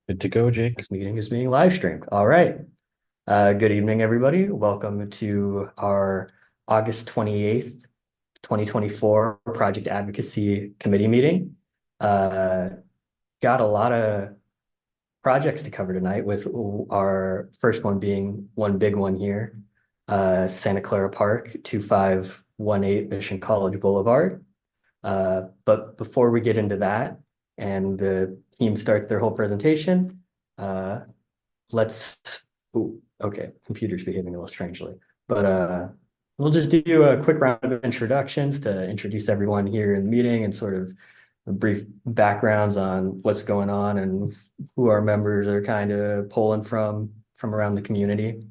Good to go, Jake. This meeting is being live streamed. All right. Good evening, everybody. Welcome to our August 28th, 2024 Project Advocacy Committee meeting. Uh, got a lot of projects to cover tonight, with our first one being one big one here, Santa Clara Park, 2518 Mission College Boulevard. But before we get into that and the team starts their whole presentation, uh, let's, ooh, okay, computer's behaving a little strangely, but we'll just do a quick round of introductions to introduce everyone here in the meeting and sort of brief backgrounds on what's going on and who our members are kind of pulling from around the community.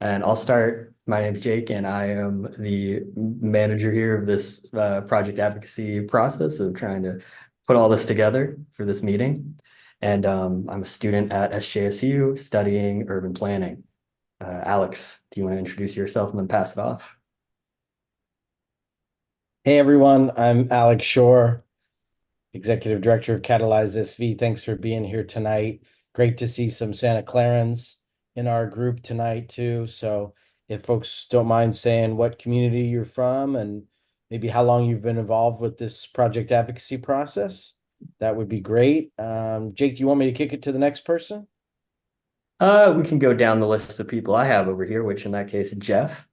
And I'll start. My name's Jake, and I am the manager here of this project advocacy process of trying to put all this together for this meeting. And I'm a student at SJSU studying urban planning. Alex, do you want to introduce yourself and then pass it off? Hey everyone, I'm Alex Shore, Executive Director of Catalyze SV. Thanks for being here tonight. Great to see some Santa Clarans in our group tonight too. So if folks don't mind saying what community you're from and maybe how long you've been involved with this project advocacy process, that would be great. Jake, do you want me to kick it to the next person? We can go down the list of people I have over here, which in that case, Jeff.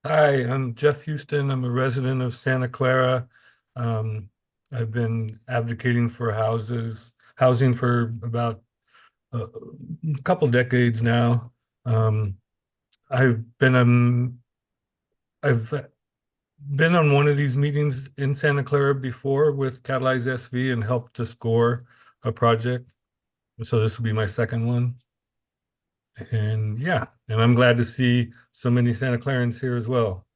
Hi, I'm Jeff Houston. I'm a resident of Santa Clara. I've been advocating for housing for about a couple decades now. I've been I've been on one of these meetings in Santa Clara before with Catalyze SV and helped to score a project. So this will be my second one. And yeah, and I'm glad to see so many Santa Clarans here as well.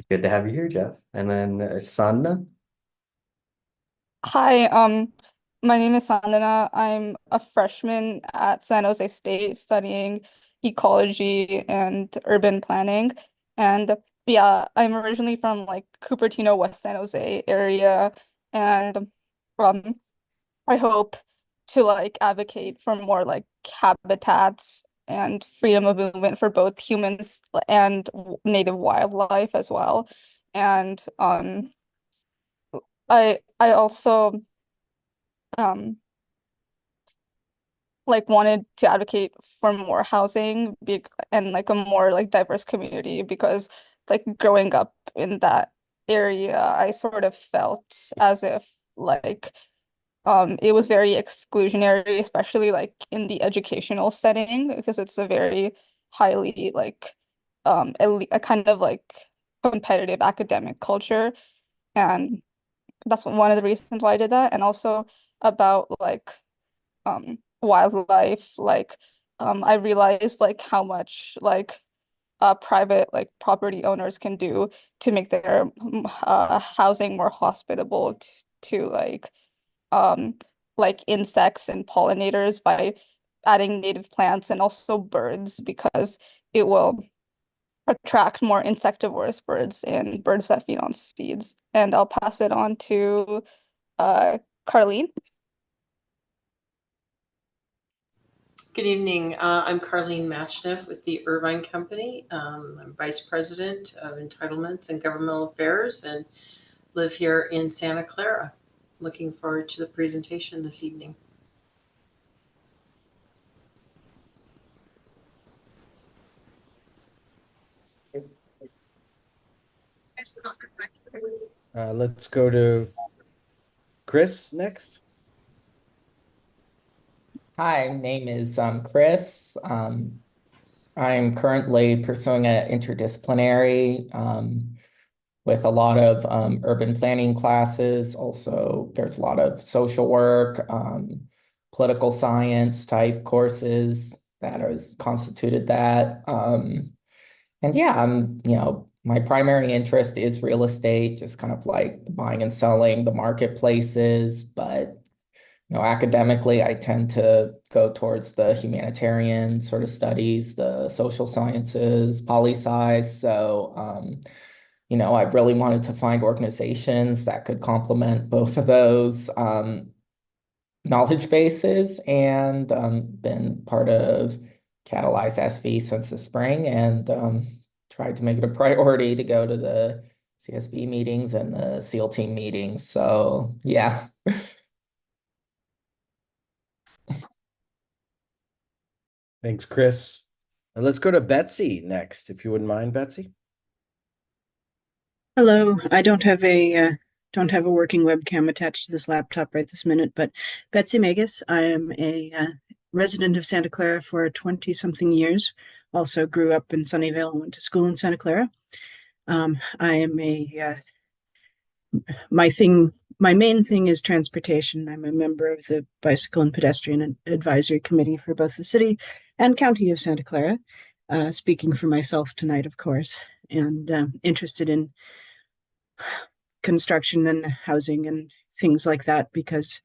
Good to have you here, Jeff. And then Sanna. Hi, my name is Sandana. I'm a freshman at San Jose State studying ecology and urban planning. And yeah, I'm originally from like Cupertino, West San Jose area. And um I hope to like advocate for more like habitats and freedom of movement for both humans and native wildlife as well. And I also um like wanted to advocate for more housing be and like a more like diverse community because like growing up in that area I sort of felt as if like it was very exclusionary, especially like in the educational setting because it's a very highly like a kind of like competitive academic culture, and that's one of the reasons why I did that. And also about like wildlife, like I realized like how much like private like property owners can do to make their housing more hospitable to um like insects and pollinators by adding native plants and also birds because it will attract more insectivorous birds and birds that feed on seeds. And I'll pass it on to Carlene. Good evening. I'm Carlene Machneff with the Irvine Company. I'm Vice President of Entitlements and Governmental Affairs and live here in Santa Clara. Looking forward to the presentation this evening. Let's go to Chris next. Hi, name is Chris. I'm currently pursuing an interdisciplinary with a lot of urban planning classes. Also, there's a lot of social work, political science type courses that has constituted that. And yeah, my primary interest is real estate, just kind of like buying and selling the marketplaces, but academically, I tend to go towards the humanitarian sort of studies, the social sciences, poli-sci. So I really wanted to find organizations that could complement both of those knowledge bases, and been part of Catalyze SV since the spring, and tried to make it a priority to go to the CSB meetings and the SEAL team meetings. So yeah. Thanks, Chris. And let's go to Betsy next, if you wouldn't mind, Betsy. Hello, I don't have a working webcam attached to this laptop right this minute, but Betsy Magus. I am a resident of Santa Clara for 20-something years. Also grew up in Sunnyvale and went to school in Santa Clara. I am my main thing is transportation. I'm a member of the Bicycle and Pedestrian Advisory Committee for both the city and county of Santa Clara. Speaking for myself tonight, of course, and interested in construction and housing and things like that because,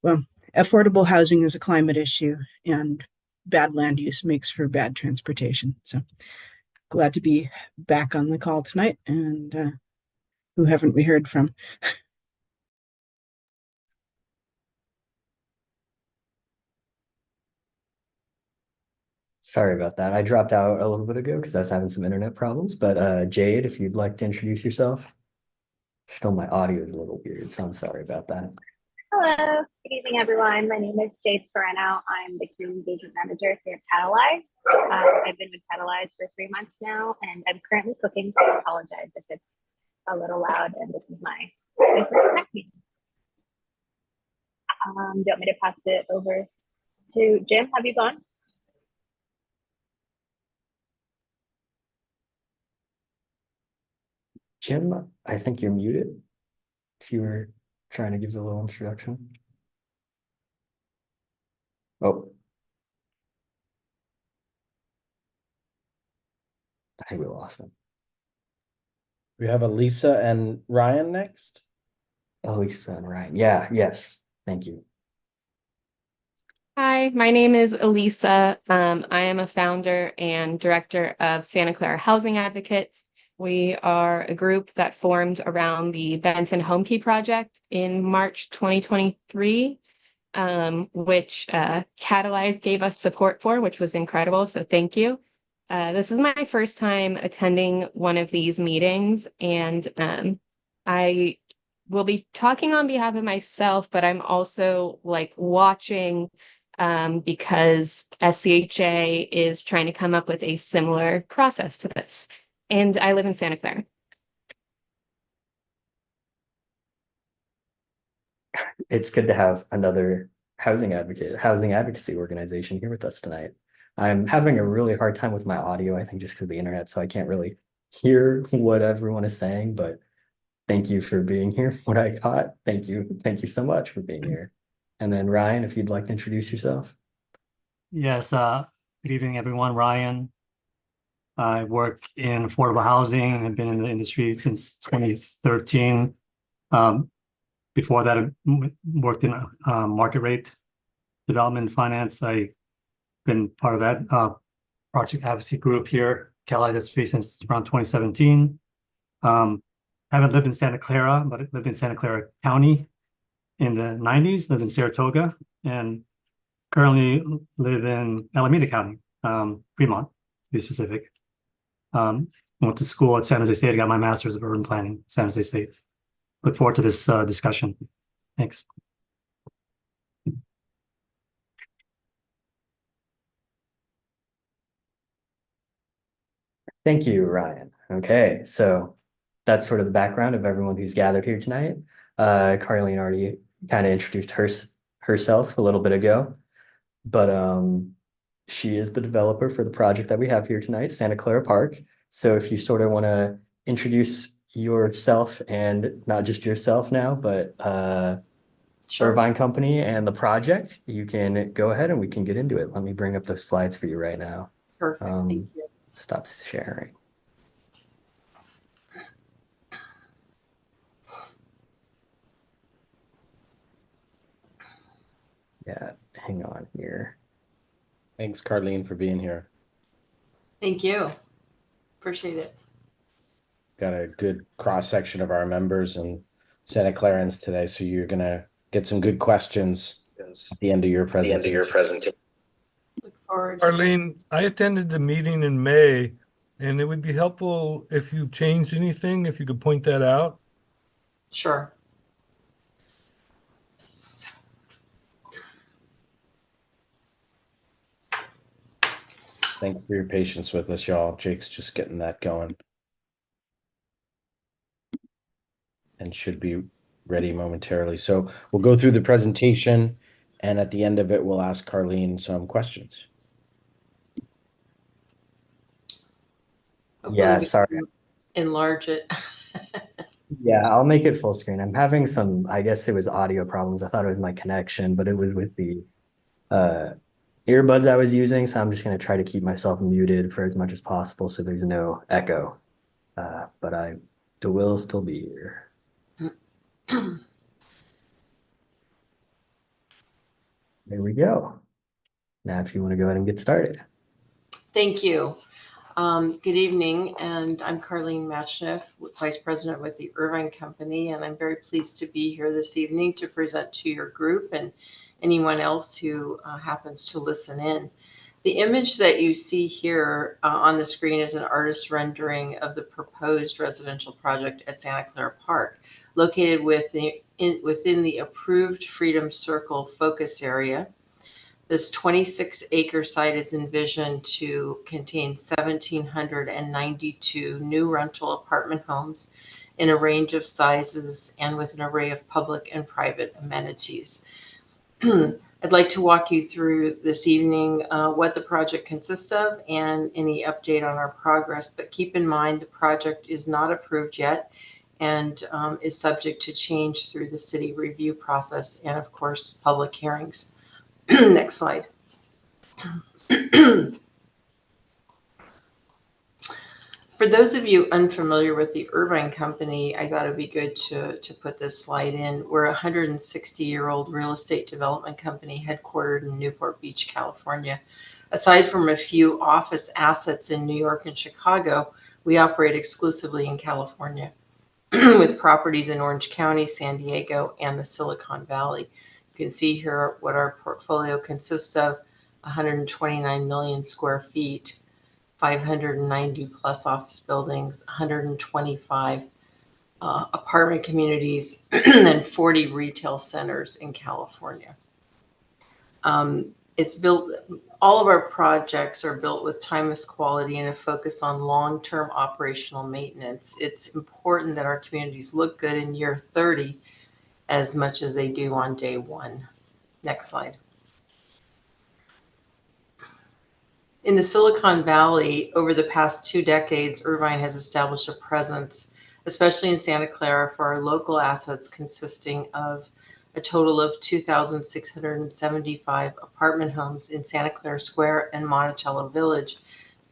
well, affordable housing is a climate issue and bad land use makes for bad transportation. So glad to be back on the call tonight. And who haven't we heard from? Sorry about that. I dropped out a little bit ago because I was having some internet problems. But Jade, if you'd like to introduce yourself. Still, my audio is a little weird, so I'm sorry about that. Hello, good evening, everyone. My name is Jade Pereno. I'm the Community Engagement Manager here at Catalyze. I've been with Catalyze for 3 months now, and I'm currently cooking, so I apologize if it's a little loud, and this is my first snack meeting. Do you want me to pass it over to Jim? Have you gone? Jim, I think you're muted. If you were trying to give a little introduction. Oh. I think we lost him. We have Elisa and Ryan next. Elisa and Ryan. Yeah, yes. Thank you. Hi, my name is Elisa. I am a founder and director of Santa Clara Housing Advocates. We are a group that formed around the Benton Home Key project in March 2023, which Catalyze gave us support for, which was incredible. So thank you. This is my first time attending one of these meetings, and I will be talking on behalf of myself, but I'm also watching because SCHA is trying to come up with a similar process to this. And I live in Santa Clara. It's good to have another housing advocacy organization here with us tonight. I'm having a really hard time with my audio, I think just because of the internet, so I can't really hear what everyone is saying, but thank you for being here. What I got, thank you. Thank you so much for being here. And then Ryan, if you'd like to introduce yourself. Yes, good evening, everyone. Ryan. I work in affordable housing. I've been in the industry since 2013. Before that, I worked in market rate development and finance. I've been part of that project advocacy group here, Catalyze SV, since around 2017. Haven't lived in Santa Clara, but I lived in Santa Clara County in the 90s, lived in Saratoga, and currently live in Alameda County, Fremont, to be specific. Went to school at San Jose State. I got my master's of urban planning, San Jose State. Look forward to this discussion. Thanks. Thank you, Ryan. Okay, so that's sort of the background of everyone who's gathered here tonight. Carlene already kind of introduced herself a little bit ago, but she is the developer for the project that we have here tonight, Santa Clara Park. So if you sort of want to introduce yourself, and not just yourself now, but Sure. Irvine Company and the project, you can go ahead and we can get into it. Let me bring up those slides for you right now. Perfect. Thank you. Stop sharing. Yeah, hang on here. Thanks, Carlene, for being here. Thank you. Appreciate it. got a good cross section of our members and Santa Clarans today, so you're gonna get some good questions at the end of your presentation. Look forward. Arlene, I attended the meeting in May, and it would be helpful if you've changed anything, if you could point that out. Sure. Thank you for your patience with us, y'all. Jake's just getting that going and should be ready momentarily. So we'll go through the presentation, and at the end of it, we'll ask Carlene some questions. Hopefully Yeah, we sorry. can enlarge it. Yeah, I'll make it full screen. I'm having some, I guess it was audio problems. I thought it was my connection, but it was with the earbuds I was using. So I'm just going to try to keep myself muted for as much as possible so there's no echo. But I will still be here. There we go. Now, if you want to go ahead and get started. Thank you. Good evening, and I'm Carlene Matchniff, Vice President with the Irvine Company, and I'm very pleased to be here this evening to present to your group and anyone else who happens to listen in. The image that you see here on the screen is an artist's rendering of the proposed residential project at Santa Clara Park, located within the approved Freedom Circle focus area. This 26-acre site is envisioned to contain 1,792 new rental apartment homes in a range of sizes and with an array of public and private amenities. I'd like to walk you through this evening what the project consists of and any update on our progress, but keep in mind the project is not approved yet and is subject to change through the city review process and, of course, public hearings. Next slide. For those of you unfamiliar with the Irvine Company, I thought it'd be good to put this slide in. We're a 160-year-old real estate development company headquartered in Newport Beach, California. Aside from a few office assets in New York and Chicago, we operate exclusively in California with properties in Orange County, San Diego, and the Silicon Valley. You can see here what our portfolio consists of: 129 million square feet, 590 plus office buildings, 125 apartment communities, and 40 retail centers in California. It's built, all of our projects are built with timeless quality and a focus on long-term operational maintenance. It's important that our communities look good in year 30 as much as they do on day one. Next slide. In the Silicon Valley, over the past 2 decades, Irvine has established a presence, especially in Santa Clara, for our local assets consisting of a total of 2,675 apartment homes in Santa Clara Square and Monticello Village,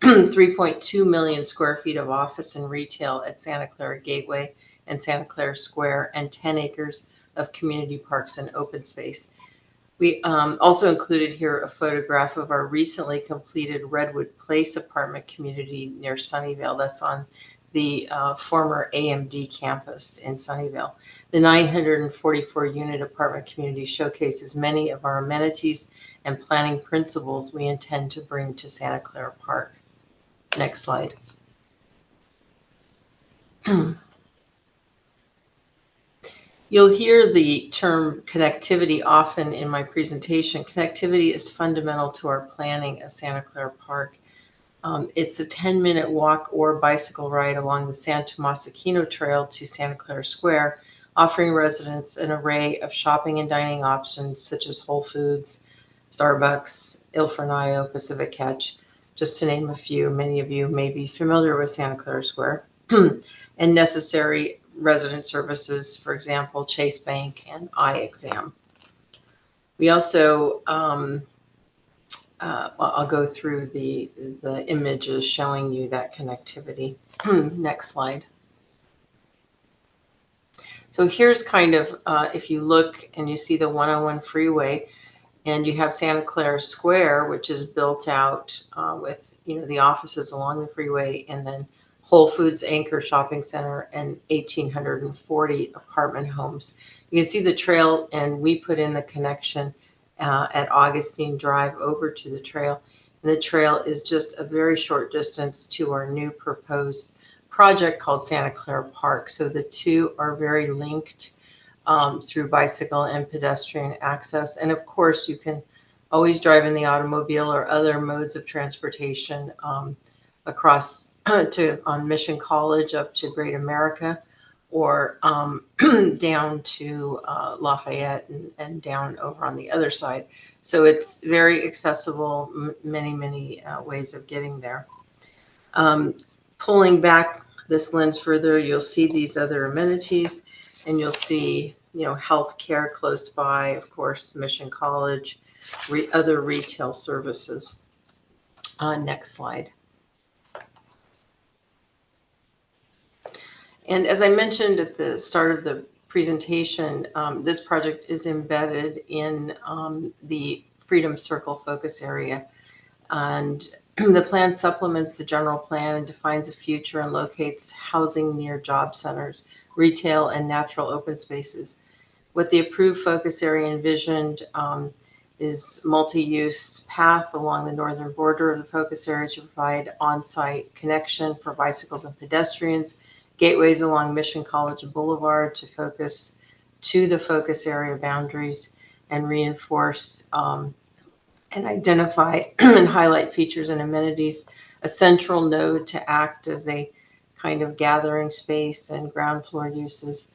3.2 million square feet of office and retail at Santa Clara Gateway and Santa Clara Square, and 10 acres of community parks and open space. We also included here a photograph of our recently completed Redwood Place apartment community near Sunnyvale. That's on the former AMD campus in Sunnyvale. The 944-unit apartment community showcases many of our amenities and planning principles we intend to bring to Santa Clara Park. Next slide. You'll hear the term connectivity often in my presentation. Connectivity is fundamental to our planning of Santa Clara Park. It's a 10-minute walk or bicycle ride along the San Tomas Aquino Trail to Santa Clara Square, offering residents an array of shopping and dining options such as Whole Foods, Starbucks, Il Fornaio, Pacific Catch, just to name a few. Many of you may be familiar with Santa Clara Square, and necessary resident services, for example, Chase Bank and eye exam. We also, I'll go through the images showing you that connectivity. Next slide. So here's kind of, if you look and you see the 101 freeway, and you have Santa Clara Square, which is built out with, the offices along the freeway, and then Whole Foods Anchor Shopping Center, and 1,840 apartment homes. You can see the trail, and we put in the connection at Augustine Drive over to the trail. And the trail is just a very short distance to our new proposed project called Santa Clara Park. So the two are very linked through bicycle and pedestrian access. And of course, you can always drive in the automobile or other modes of transportation across on Mission College up to Great America, or down to Lafayette and down over on the other side. So it's very accessible, many ways of getting there. Pulling back this lens further, you'll see these other amenities, and you'll see, healthcare close by, of course, Mission College, other retail services. Next slide. And as I mentioned at the start of the presentation, this project is embedded in the Freedom Circle focus area. And the plan supplements the general plan and defines a future and locates housing near job centers, retail, and natural open spaces. What the approved focus area envisioned is multi-use path along the northern border of the focus area to provide on-site connection for bicycles and pedestrians, gateways along Mission College Boulevard to focus to the focus area boundaries, and reinforce and identify and highlight features and amenities, a central node to act as a kind of gathering space and ground floor uses,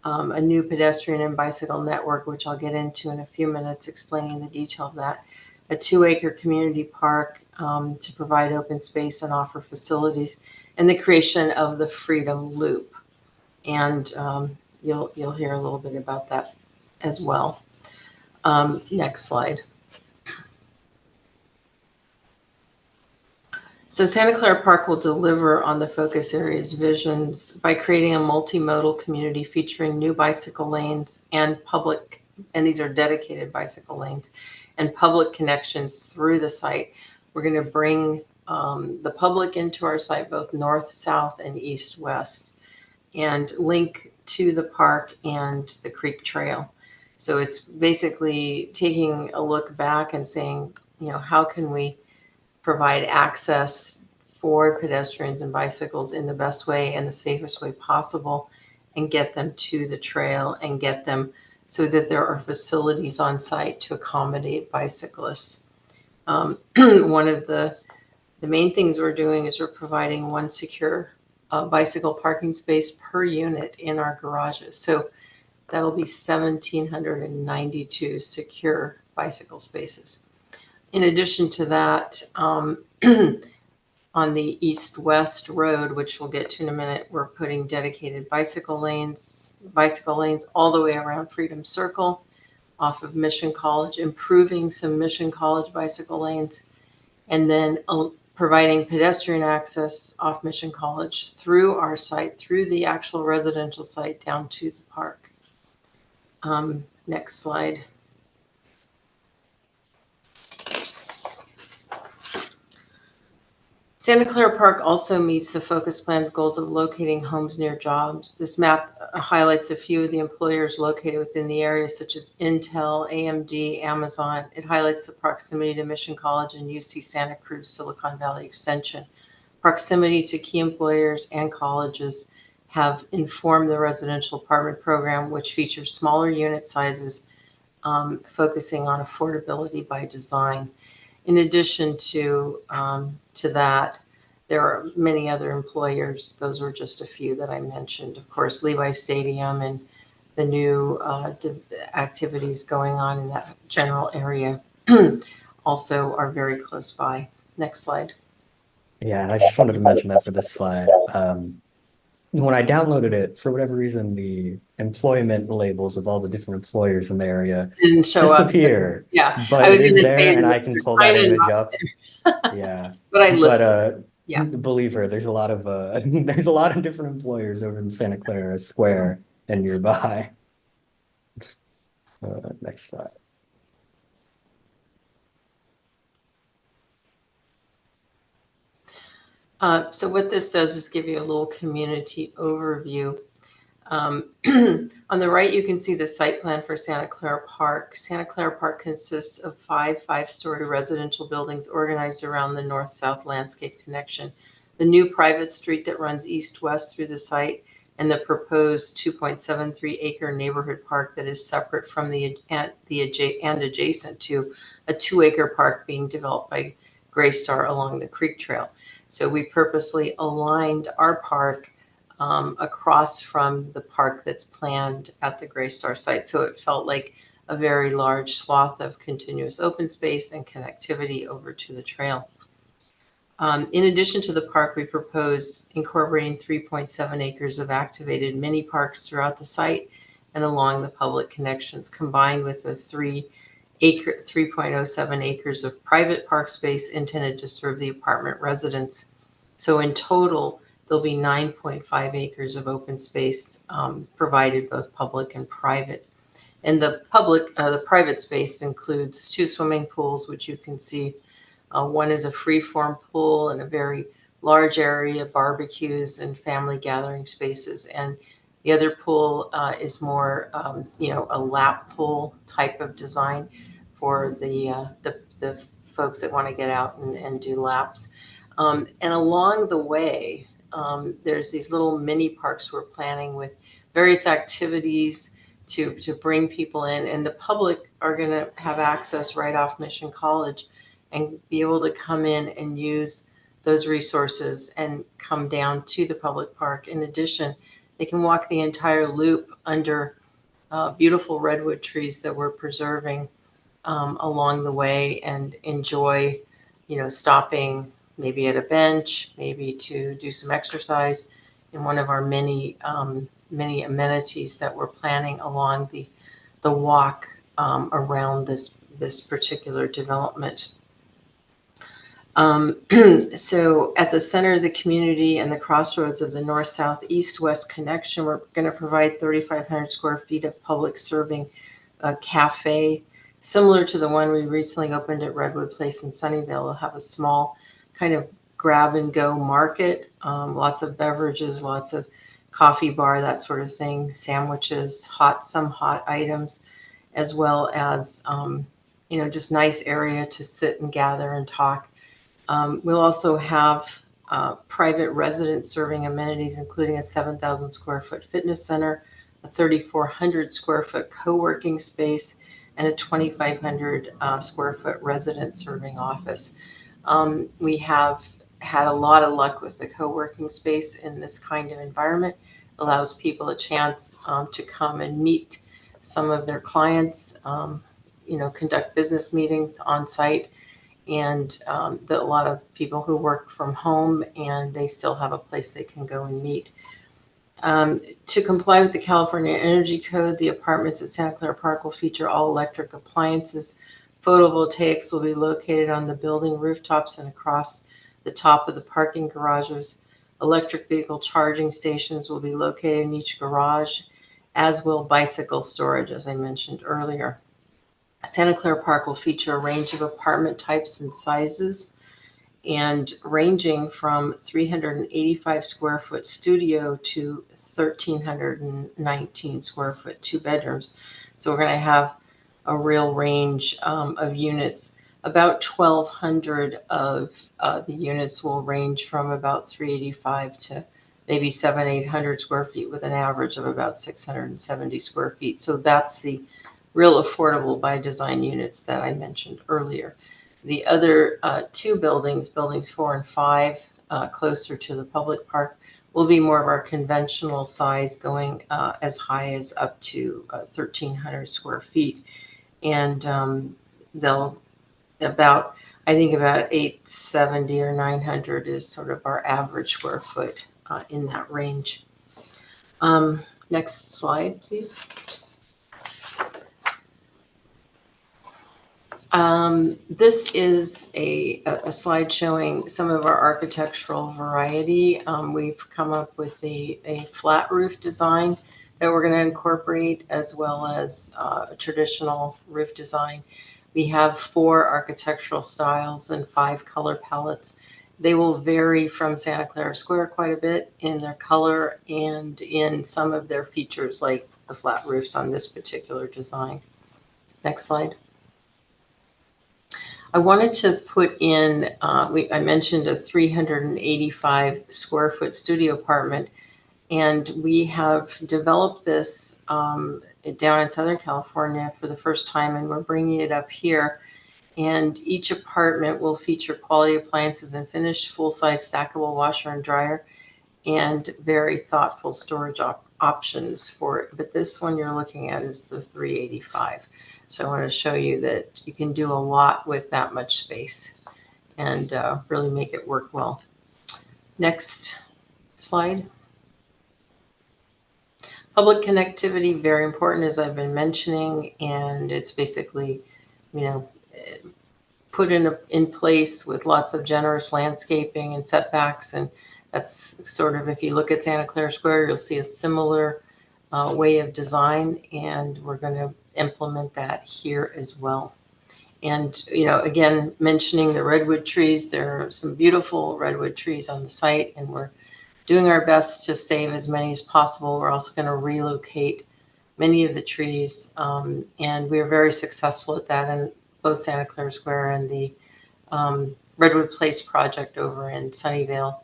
a new pedestrian and bicycle network, which I'll get into in a few minutes, explaining the detail of that, a 2-acre community park to provide open space and offer facilities, and the creation of the Freedom Loop. And you'll hear a little bit about that as well. Next slide. So Santa Clara Park will deliver on the focus area's visions by creating a multimodal community featuring new bicycle lanes and these are dedicated bicycle lanes, and public connections through the site. We're going to bring the public into our site, both north, south, and east, west, and link to the park and the Creek Trail. So it's basically taking a look back and saying, how can we provide access for pedestrians and bicycles in the best way and the safest way possible, and get them to the trail and get them so that there are facilities on site to accommodate bicyclists. One of the main things we're doing is we're providing one secure bicycle parking space per unit in our garages. So that'll be 1,792 secure bicycle spaces. In addition to that, on the east-west road, which we'll get to in a minute, we're putting dedicated bicycle lanes all the way around Freedom Circle, off of Mission College, improving some Mission College bicycle lanes, and then providing pedestrian access off Mission College through our site, through the actual residential site down to the park. Next slide. Santa Clara Park also meets the focus plan's goals of locating homes near jobs. This map highlights a few of the employers located within the area, such as Intel, AMD, Amazon. It highlights the proximity to Mission College and UC Santa Cruz Silicon Valley Extension. Proximity to key employers and colleges have informed the residential apartment program, which features smaller unit sizes, focusing on affordability by design. In addition to that, there are many other employers. Those were just a few that I mentioned. Of course, Levi's Stadium and the new activities going on in that general area also are very close by. Next slide. Yeah, and I just wanted to mention that for this slide. When I downloaded it, for whatever reason, the employment labels of all the different employers in the area Didn't show disappear. up. Yeah, But I was it is going to there, say and I can pull that kinda image not up. there. Yeah, But I listed. but Yeah. believe her, there's a lot of there's a lot of different employers over in Santa Clara Square and nearby. Next slide. So what this does is give you a little community overview. On the right, you can see the site plan for Santa Clara Park. Santa Clara Park consists of five-story residential buildings organized around the north-south landscape connection, the new private street that runs east-west through the site, and the proposed 2.73-acre neighborhood park that is separate from and adjacent to a 2-acre park being developed by Greystar along the creek trail. So we purposely aligned our park across from the park that's planned at the Greystar site. So it felt like a very large swath of continuous open space and connectivity over to the trail. In addition to the park, we propose incorporating 3.7 acres of activated mini parks throughout the site and along the public connections, combined with a 3.07 acres of private park space intended to serve the apartment residents. So in total, there'll be 9.5 acres of open space provided, both public and private. And the private space includes 2 swimming pools, which you can see. One is a free-form pool and a very large area, barbecues and family gathering spaces. And the other pool is more, a lap pool type of design for the folks that want to get out and do laps. And along the way, there's these little mini parks we're planning with various activities to bring people in, and the public are going to have access right off Mission College and be able to come in and use those resources and come down to the public park. In addition, they can walk the entire loop under beautiful redwood trees that we're preserving along the way and enjoy, stopping maybe at a bench, maybe to do some exercise in one of our many amenities that we're planning along the walk around this particular development. So at the center of the community and the crossroads of the north, south, east, west connection, we're going to provide 3,500 square feet of public serving cafe, similar to the one we recently opened at Redwood Place in Sunnyvale. We'll have a small kind of grab and go market, lots of beverages, lots of coffee bar, that sort of thing, sandwiches, some hot items, as well as, just nice area to sit and gather and talk. We'll also have private resident serving amenities, including a 7,000 square foot fitness center, a 3,400 square foot co-working space, and a 2,500 square foot resident serving office. We have had a lot of luck with the co-working space in this kind of environment. It allows people a chance to come and meet some of their clients, conduct business meetings on site, and a lot of people who work from home and they still have a place they can go and meet. To comply with the California Energy Code, the apartments at Santa Clara Park will feature all electric appliances. Photovoltaics will be located on the building rooftops and across the top of the parking garages. Electric vehicle charging stations will be located in each garage, as will bicycle storage, as I mentioned earlier. Santa Clara Park will feature a range of apartment types and sizes, and ranging from 385 square foot studio to 1,319 square foot 2 bedrooms. So we're going to have a real range of units. About 1,200 of the units will range from about 385 to maybe 700-800 square feet, with an average of about 670 square feet. So that's the real affordable by design units that I mentioned earlier. The other 2 buildings, buildings 4 and 5, closer to the public park, will be more of our conventional size, going as high as up to 1,300 square feet. And they'll about 870 or 900 is sort of our average square foot in that range. Next slide, please. This is a slide showing some of our architectural variety. We've come up with a flat roof design that we're going to incorporate, as well as a traditional roof design. We have 4 architectural styles and 5 color palettes, They will vary from Santa Clara Square quite a bit in their color and in some of their features, like the flat roofs on this particular design. Next slide. I wanted to put in, I mentioned a 385 square foot studio apartment, and we have developed this down in Southern California for the first time, and we're bringing it up here. And each apartment will feature quality appliances and finished full-size stackable washer and dryer and very thoughtful storage options for it. But this one you're looking at is the 385. So I want to show you that you can do a lot with that much space and really make it work well. Next slide. Public connectivity, very important, as I've been mentioning, and it's basically, put in place with lots of generous landscaping and setbacks. And that's sort of, if you look at Santa Clara Square, you'll see a similar way of design, and we're going to implement that here as well. And, again, mentioning the redwood trees, there are some beautiful redwood trees on the site, and we're doing our best to save as many as possible. We're also going to relocate many of the trees, and we are very successful at that in both Santa Clara Square and the Redwood Place project over in Sunnyvale.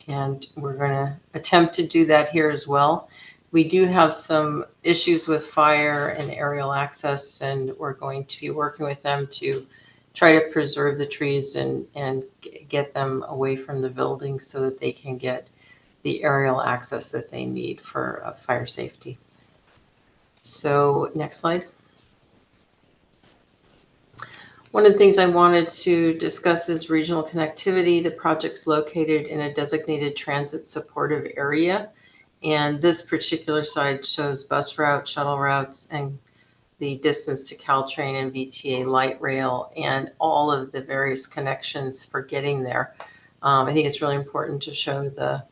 And we're going to attempt to do that here as well. We do have some issues with fire and aerial access, and we're going to be working with them to try to preserve the trees and get them away from the buildings so that they can get the aerial access that they need for fire safety. So next slide. One of the things I wanted to discuss is regional connectivity. The project's located in a designated transit supportive area. And this particular side shows bus routes, shuttle routes, and the distance to Caltrain and VTA light rail and all of the various connections for getting there. I think it's really important to show the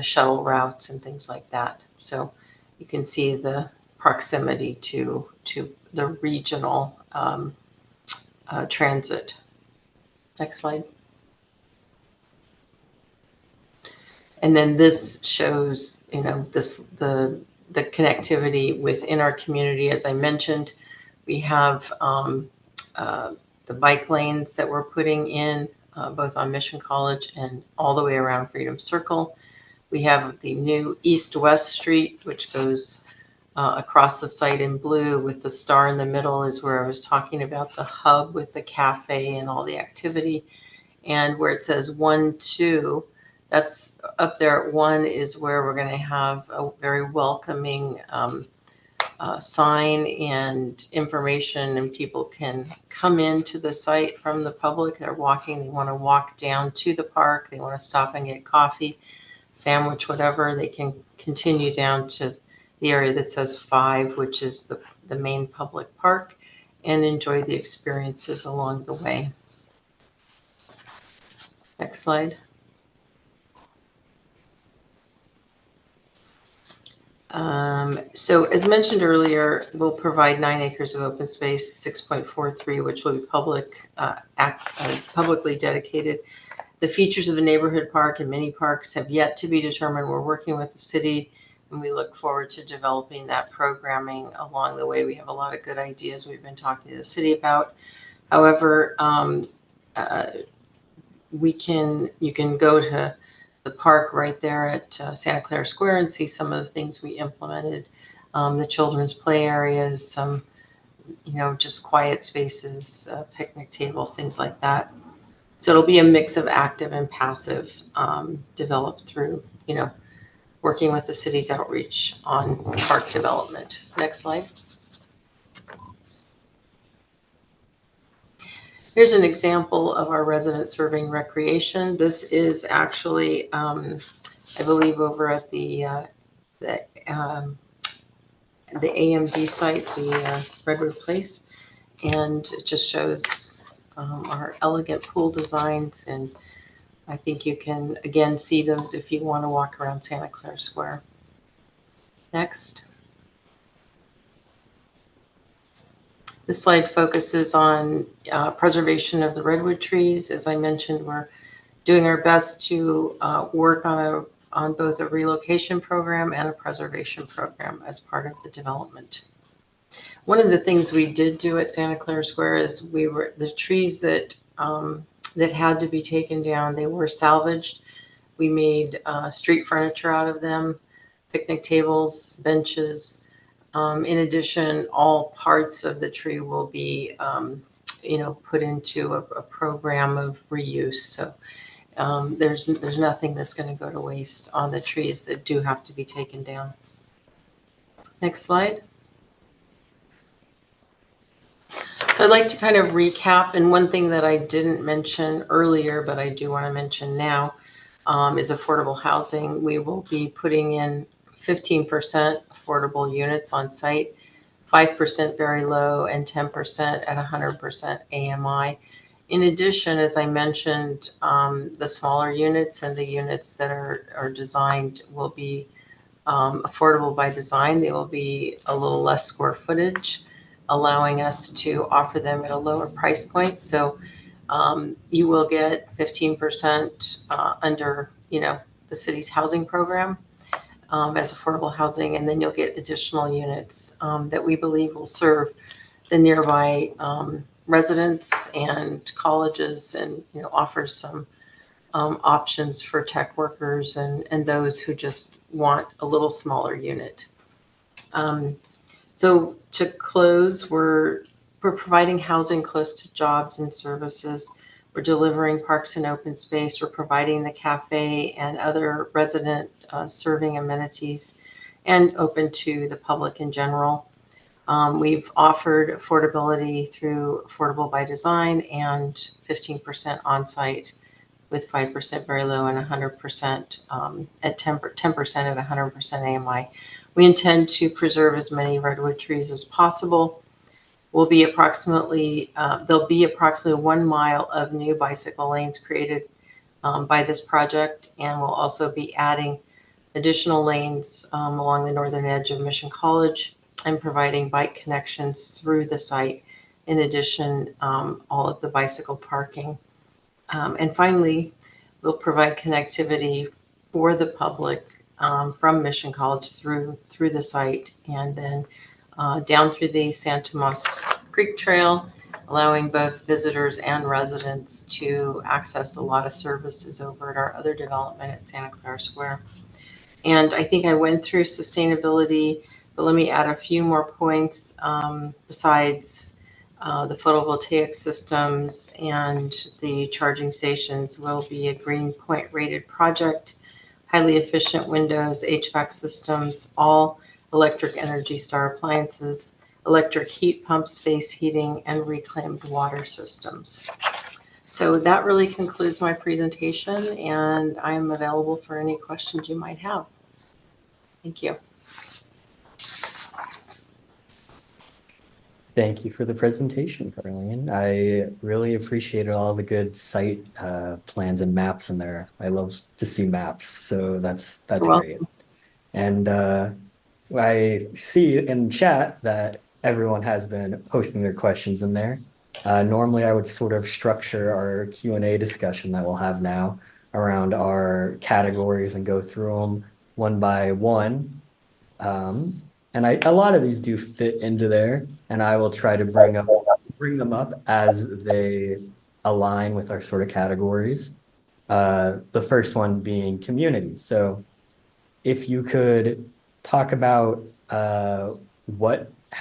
shuttle routes and things like that. So you can see the proximity to the regional transit. Next slide. And then this shows, the connectivity within our community. As I mentioned, we have the bike lanes that we're putting in both on Mission College and all the way around Freedom Circle. We have the new East-West Street, which goes across the site in blue with the star in the middle is where I was talking about the hub with the cafe and all the activity. And where it says 1, 2, that's up there at 1 is where we're going to have a very welcoming sign and information, and people can come into the site from the public. They're walking, they want to walk down to the park, they want to stop and get coffee, sandwich, whatever. They can continue down to the area that says 5, which is the main public park, and enjoy the experiences along the way. Next slide. So as mentioned earlier, we'll provide 9 acres of open space, 6.43, which will be publicly dedicated. The features of a neighborhood park and mini parks have yet to be determined. We're working with the city, and we look forward to developing that programming along the way. We have a lot of good ideas we've been talking to the city about. However, you can go to the park right there at Santa Clara Square and see some of the things we implemented. The children's play areas, some, just quiet spaces, picnic tables, things like that. So it'll be a mix of active and passive, developed through, working with the city's outreach on park development. Next slide. Here's an example of our resident serving recreation. This is actually, I believe, over at the AMD site, the Redwood Place, and it just shows our elegant pool designs, and I think you can again see those if you want to walk around Santa Clara Square. Next. This slide focuses on preservation of the redwood trees. As I mentioned, we're doing our best to work on both a relocation program and a preservation program as part of the development. One of the things we did do at Santa Clara Square is the trees that that had to be taken down, they were salvaged. We made street furniture out of them, picnic tables, benches. In addition, all parts of the tree will be, put into a program of reuse. So there's nothing that's going to go to waste on the trees that do have to be taken down. Next slide. So I'd like to kind of recap, and one thing that I didn't mention earlier, but I do want to mention now, is affordable housing. We will be putting in 15% affordable units on site, 5% very low, and 10% at 100% AMI. In addition, as I mentioned, the smaller units and the units that are designed will be affordable by design. They will be a little less square footage, allowing us to offer them at a lower price point. So you will get 15% under, the city's housing program as affordable housing, and then you'll get additional units that we believe will serve the nearby residents and colleges, and offers some options for tech workers and those who just want a little smaller unit. So to close, we're providing housing close to jobs and services. We're delivering parks and open space. We're providing the cafe and other resident serving amenities, and open to the public in general. We've offered affordability through Affordable by Design and 15% on-site with 5% very low and 100% at 10% at 100% AMI. We intend to preserve as many redwood trees as possible. There'll be approximately 1 mile of new bicycle lanes created by this project, and we'll also be adding additional lanes along the northern edge of Mission College and providing bike connections through the site. In addition, all of the bicycle parking. And finally, we'll provide connectivity for the public from Mission College through the site, and then down through the Santa Moss Creek Trail, allowing both visitors and residents to access a lot of services over at our other development at Santa Clara Square. And I think I went through sustainability, but let me add a few more points besides the photovoltaic systems and the charging stations. Will be a Green Point rated project, highly efficient windows, HVAC systems, all electric Energy Star appliances, electric heat pump, space heating, and reclaimed water systems. So that really concludes my presentation, and I'm available for any questions you might have. Thank you. Thank you for the presentation, Carleen. I really appreciated all the good site plans and maps in there. I love to see maps, so that's great. And I see in chat that everyone has been posting their questions in there. Normally, I would sort of structure our Q&A discussion that we'll have now around our categories and go through them one by one. And a lot of these do fit into there, and I will try to bring them up as they align with our sort of categories. The first one being community. So if you could talk about how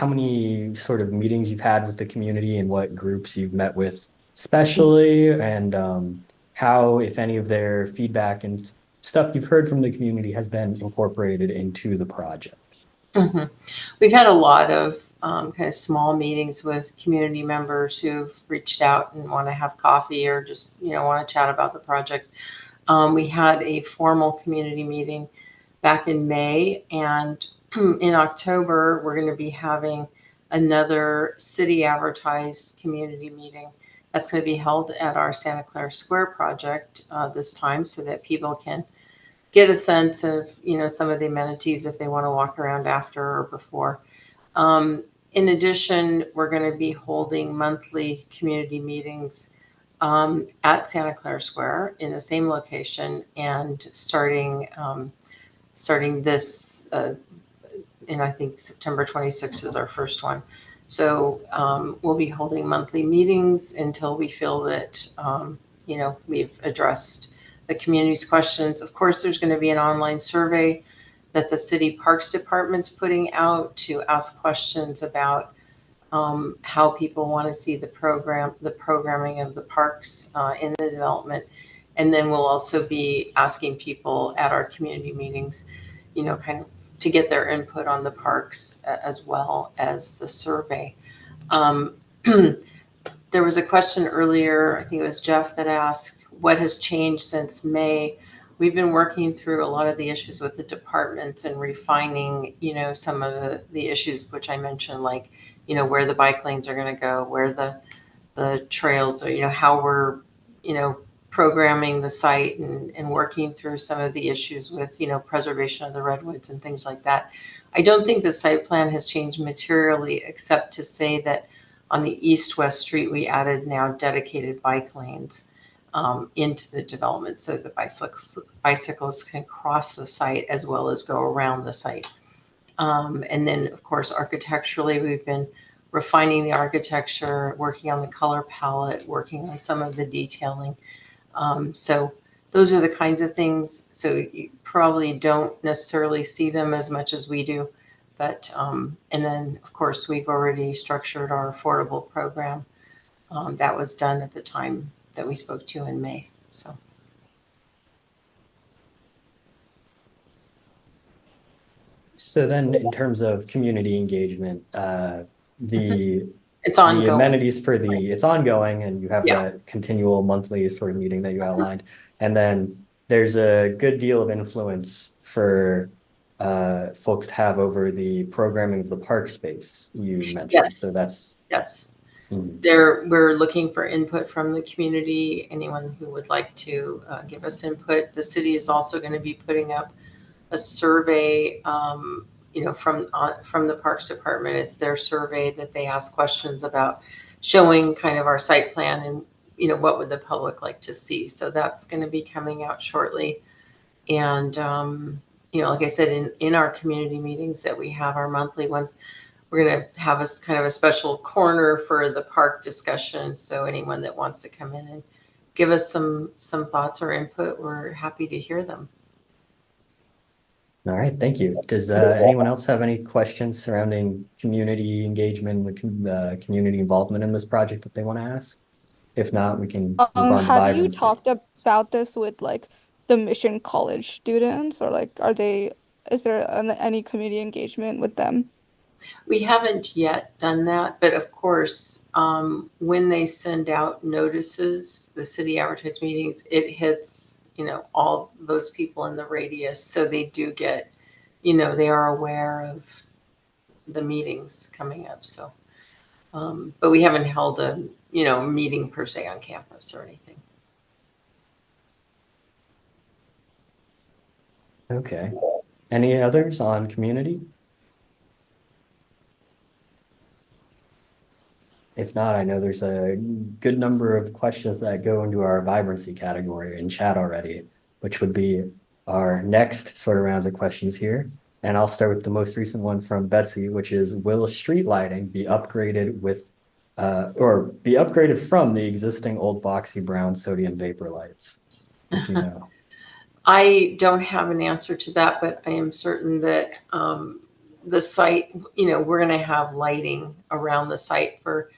many sort of meetings you've had with the community and what groups you've met with especially, and how, if any of their feedback and stuff you've heard from the community has been incorporated into the project. Mm-hmm. We've had a lot of kind of small meetings with community members who've reached out and want to have coffee or just, want to chat about the project. We had a formal community meeting back in May, and in October, we're going to be having another city advertised community meeting that's going to be held at our Santa Clara Square project this time, so that people can get a sense of, some of the amenities if they want to walk around after or before. In addition, we're going to be holding monthly community meetings at Santa Clara Square in the same location, and starting this, and I think September 26th is our first one. So we'll be holding monthly meetings until we feel that, we've addressed the community's questions. Of course, there's going to be an online survey that the city parks department's putting out to ask questions about how people want to see the programming of the parks in the development. And then we'll also be asking people at our community meetings, kind of to get their input on the parks as well as the survey. There was a question earlier, I think it was Jeff that asked, what has changed since May? We've been working through a lot of the issues with the departments and refining, some of the issues which I mentioned, like, where the bike lanes are going to go, where the trails are, how we're, programming the site and working through some of the issues with, preservation of the redwoods and things like that. I don't think the site plan has changed materially, except to say that on the east-west street, we added now dedicated bike lanes into the development so the bicyclists can cross the site as well as go around the site. And then, of course, architecturally, we've been refining the architecture, working on the color palette, working on some of the detailing. So those are the kinds of things. So you probably don't necessarily see them as much as we do. But, and then, of course, we've already structured our affordable program. That was done at the time that we spoke to in May. So. So then in terms of community engagement, it's ongoing. The amenities for it's ongoing, and you have that continual monthly sort of meeting that you outlined. And then there's a good deal of influence for folks to have over the programming of the park space you mentioned. Yes. So that's we're looking for input from the community. Anyone who would like to give us input. The city is also going to be putting up a survey, from the Parks Department. It's their survey that they ask questions about, showing kind of our site plan and, what would the public like to see. So that's going to be coming out shortly. And, like I said, in our community meetings that we have, our monthly ones, we're going to have kind of a special corner for the park discussion. So anyone that wants to come in and give us some thoughts or input, we're happy to hear them. All right, thank you. Does anyone else have any questions surrounding community engagement, community involvement in this project that they want to ask? If not, we can move on to Have you vibrancy. talked about this with like the Mission College students, or like is there any community engagement with them? We haven't yet done that, but of course, when they send out notices, the city advertised meetings, it hits, all those people in the radius. So they do get, they are aware of the meetings coming up. So, but we haven't held a, meeting per se on campus or anything. Okay. Any others on community? If not, I know there's a good number of questions that go into our vibrancy category in chat already, which would be our next sort of rounds of questions here. And I'll start with the most recent one from Betsy, which is, will street lighting be upgraded with, or be upgraded from the existing old boxy brown sodium vapor lights? If you know. I don't have an answer to that, but I am certain that the site, we're going to have lighting around the site for,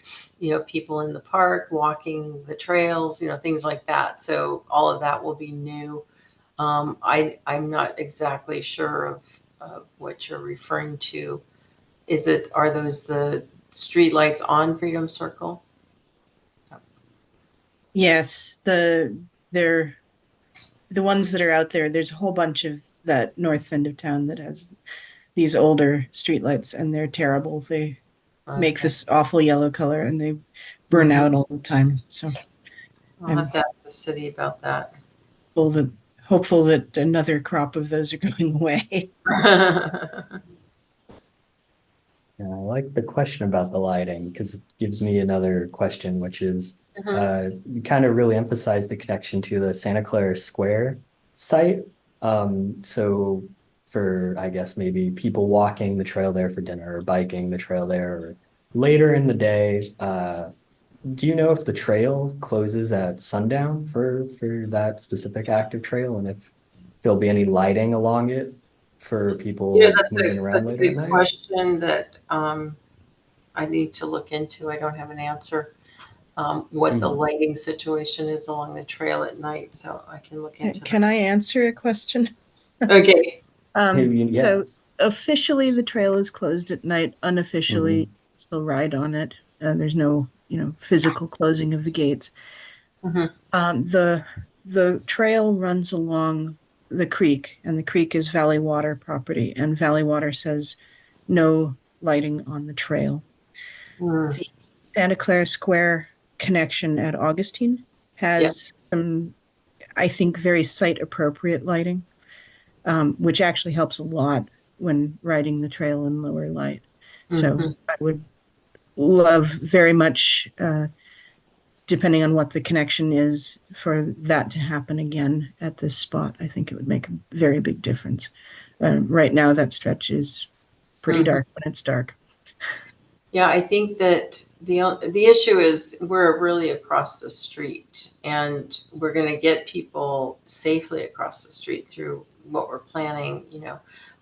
people in the park, walking the trails, things like that. So all of that will be new. I'm not exactly sure of what you're referring to. Are those the street lights on Freedom Circle? Yes, they're the ones that are out there. There's a whole bunch of that north end of town that has these older streetlights, and they're terrible. They make this awful yellow color, and they burn out all the time. So I'll have to ask the city about that. Hopeful that another crop of those are going away. Yeah, I like the question about the lighting because it gives me another question, which is, You kind of really emphasized the connection to the Santa Clara Square site. So for, I guess, maybe people walking the trail there for dinner or biking the trail there or later in the day, do you know if the trail closes at sundown for that specific active trail, and if there'll be any lighting along it for people moving around that's a later at good night? question that I need to look into. I don't have an answer. What the lighting situation is along the trail at night, so I can look into Can I answer a question? that. Okay. Yeah. So officially the trail is closed at night. Unofficially, Mhm. still ride on it. There's no, physical closing of the gates. Mhm. The trail runs along the creek, and the creek is Valley Water property, and Valley Water says no lighting on the trail. Mm. The Santa Clara Square connection at Augustine Yeah. has some, I think, very site appropriate lighting, which actually helps a lot when riding the trail in lower light. So Mhm. I would love very much, depending on what the connection is, for that to happen again at this spot. I think it would make a very big difference. Right now, that stretch is pretty Mhm. dark when it's dark. Yeah, I think that the issue is we're really across the street, and we're going to get people safely across the street through what we're planning,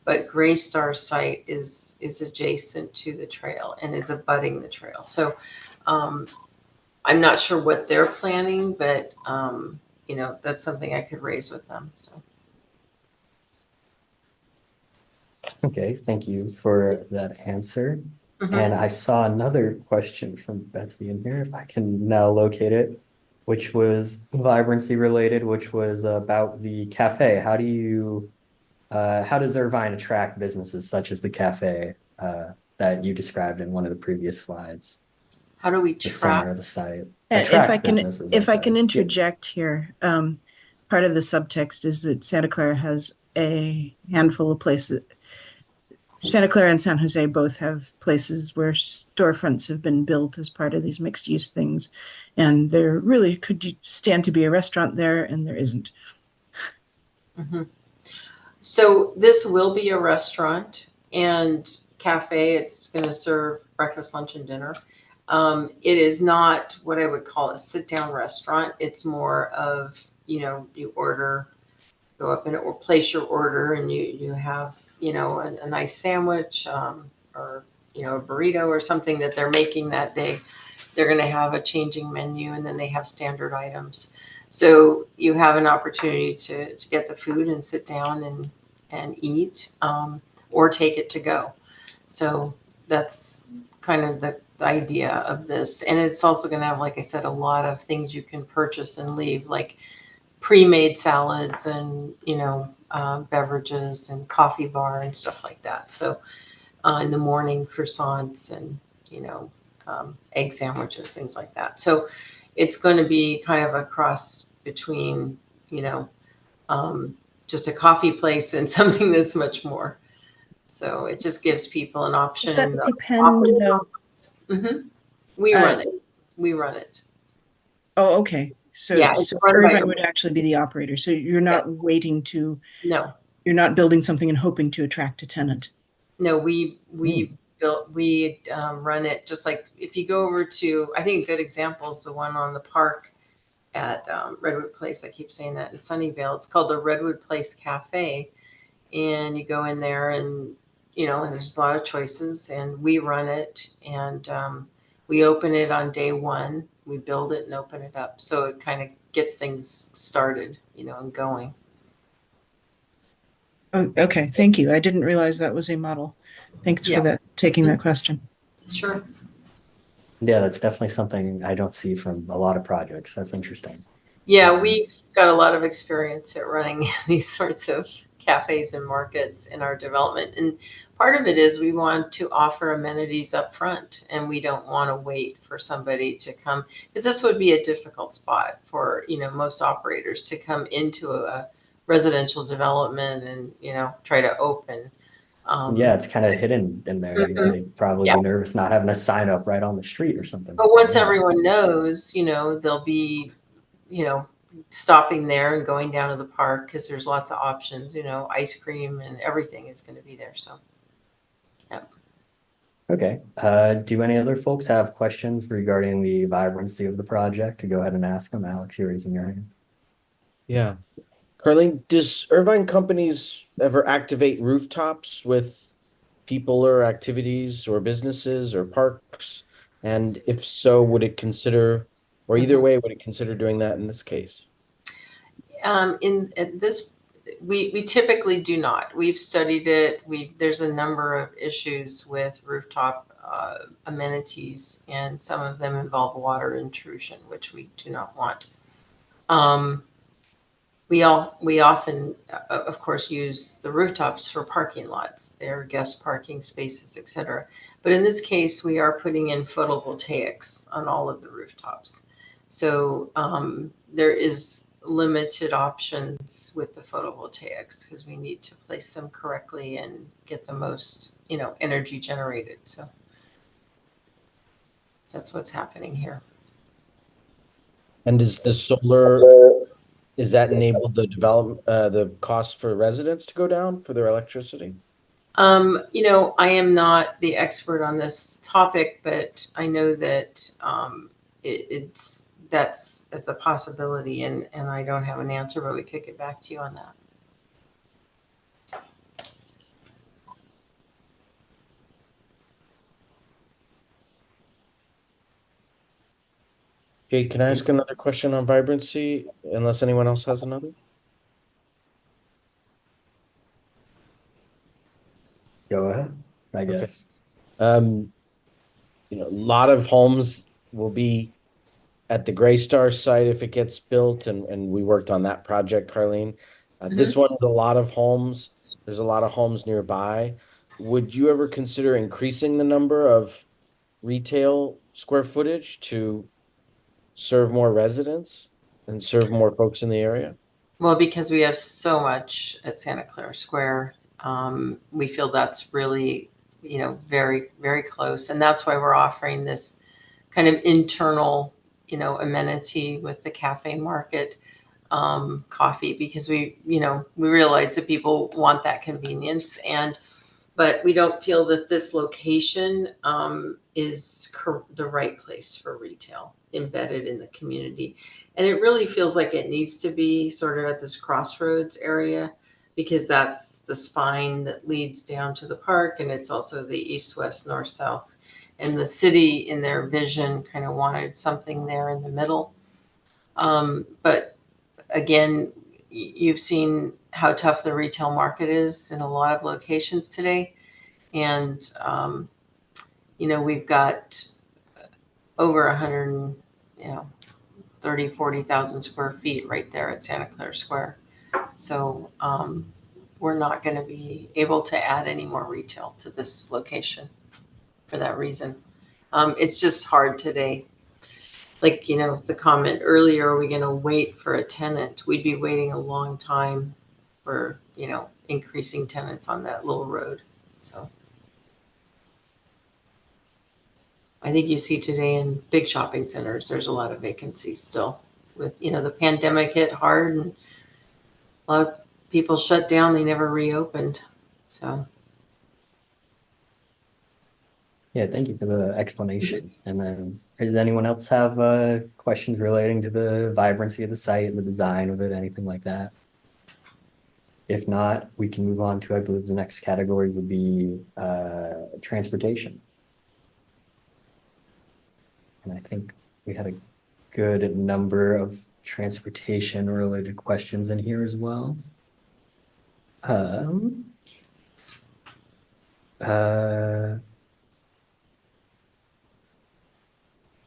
But Gray Star site is adjacent to the trail and is abutting the trail. So um, I'm not sure what they're planning, but that's something I could raise with them. So Okay, thank you for that answer. Mhm. And I saw another question from Betsy in here, if I can now locate it, which was vibrancy related, which was about the cafe. How does Irvine attract businesses such as the cafe that you described in one of the previous slides, How do we the center track? of the site? And Attract businesses if like I that. can Yeah. interject here, part of the subtext is that Santa Clara has a handful of places. Santa Clara and San Jose both have places where storefronts have been built as part of these mixed use things. And there really could stand to be a restaurant there, and there isn't. Mhm. So this will be a restaurant and cafe. It's going to serve breakfast, lunch, and dinner. It is not what I would call a sit-down restaurant. It's more of, you order, go up and or place your order, and you have, a nice sandwich, or a burrito or something that they're making that day. They're going to have a changing menu, and then they have standard items. So you have an opportunity to get the food and sit down and eat, or take it to go. So that's kind of the idea of this. And it's also going to have, like I said, a lot of things you can purchase and leave, like pre-made salads and, beverages and coffee bar and stuff like that. So in the morning, croissants and, egg sandwiches, things like that. So it's going to be kind of a cross between, um, just a coffee place and something that's much more. So it just gives people an option. Does that depend, though? Mm-hmm. We Uh, run it. We run it. Oh, okay. Yeah, it's So run by. Irvine would actually be the operator. So you're not Yes. waiting to, No, you're not building something and hoping to attract a tenant. no, we run it just like if you go over to. I think a good example is the one on the park at Redwood Place. I keep saying that in Sunnyvale. It's called the Redwood Place Cafe, and you go in there and there's a lot of choices, and we run it, and we open it on day one. We build it and open it up, so it kind of gets things started, and going. Oh, okay. Thank you. I didn't realize that was a model. Thanks for Yeah, taking that question. sure. Yeah, that's definitely something I don't see from a lot of projects. That's interesting. Yeah, we've got a lot of experience at running these sorts of cafes and markets in our development. And part of it is we want to offer amenities up front, and we don't want to wait for somebody to come, because this would be a difficult spot for, most operators to come into a residential development and, try to open. Yeah, it's kind of hidden in there. Mhm. They'd probably Yeah. be nervous not having a sign up right on the street or something. But once Yeah. everyone knows, they'll be, stopping there and going down to the park because there's lots of options, ice cream and everything is going to be there. So, yeah. Okay. Do any other folks have questions regarding the vibrancy of the project? To go ahead and ask them. Alex, you're raising your hand. Yeah. Carlene, does Irvine companies ever activate rooftops with people or activities or businesses or parks? And if so, would it consider, or either way, would it consider doing that in this case? In at this, we typically do not. We've studied it. There's a number of issues with rooftop amenities, and some of them involve water intrusion, which we do not want. We often, of course, use the rooftops for parking lots. They're guest parking spaces, etc. But in this case, we are putting in photovoltaics on all of the rooftops. So there is limited options with the photovoltaics because we need to place them correctly and get the most, energy generated. So that's what's happening here. And is the solar, is that enabled the the cost for residents to go down for their electricity? I am not the expert on this topic, but I know that that's a possibility, and I don't have an answer, but we could get back to you on that. Jake, can I ask another question on vibrancy, unless anyone else has another? Go ahead, I guess. A lot of homes will be at the Gray Star site if it gets built, and we worked on that project, Carlene. This one is a lot of homes. There's a lot of homes nearby. Would you ever consider increasing the number of retail square footage to serve more residents and serve more folks in the area? Well, because we have so much at Santa Clara Square, we feel that's really, very, very close. And that's why we're offering this kind of internal, amenity with the cafe market, coffee, because we realize that people want that convenience. But we don't feel that this location is the right place for retail embedded in the community. And it really feels like it needs to be sort of at this crossroads area because that's the spine that leads down to the park. And it's also the east, west, north, south. And the city, in their vision, kind of wanted something there in the middle. But again, you've seen how tough the retail market is in a lot of locations today. And, we've got over 100, 40,000 square feet right there at Santa Clara Square. So we're not going to be able to add any more retail to this location for that reason. It's just hard today. Like, the comment earlier, are we going to wait for a tenant? We'd be waiting a long time for, increasing tenants on that little road. So I think you see today in big shopping centers, there's a lot of vacancies still with, the pandemic hit hard and a lot of people shut down. They never reopened. So. Yeah, thank you for the explanation. And then does anyone else have questions relating to the vibrancy of the site and the design of it, anything like that? If not, we can move on to, I believe the next category would be transportation. And I think we had a good number of transportation related questions in here as well.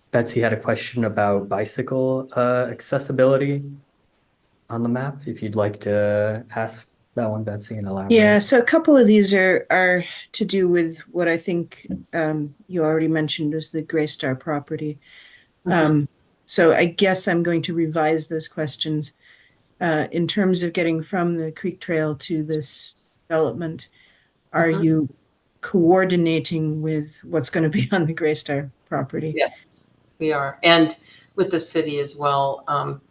Betsy had a question about bicycle accessibility on the map. If you'd like to ask that one, Betsy, and elaborate. Yeah, so a couple of these are to do with what I think you already mentioned was the Gray Star property. So I guess I'm going to revise those questions in terms of getting from the Creek Trail to this development. Are Mhm. you coordinating with what's going to be on the Greystar property? Yes, we are. And with the city as well.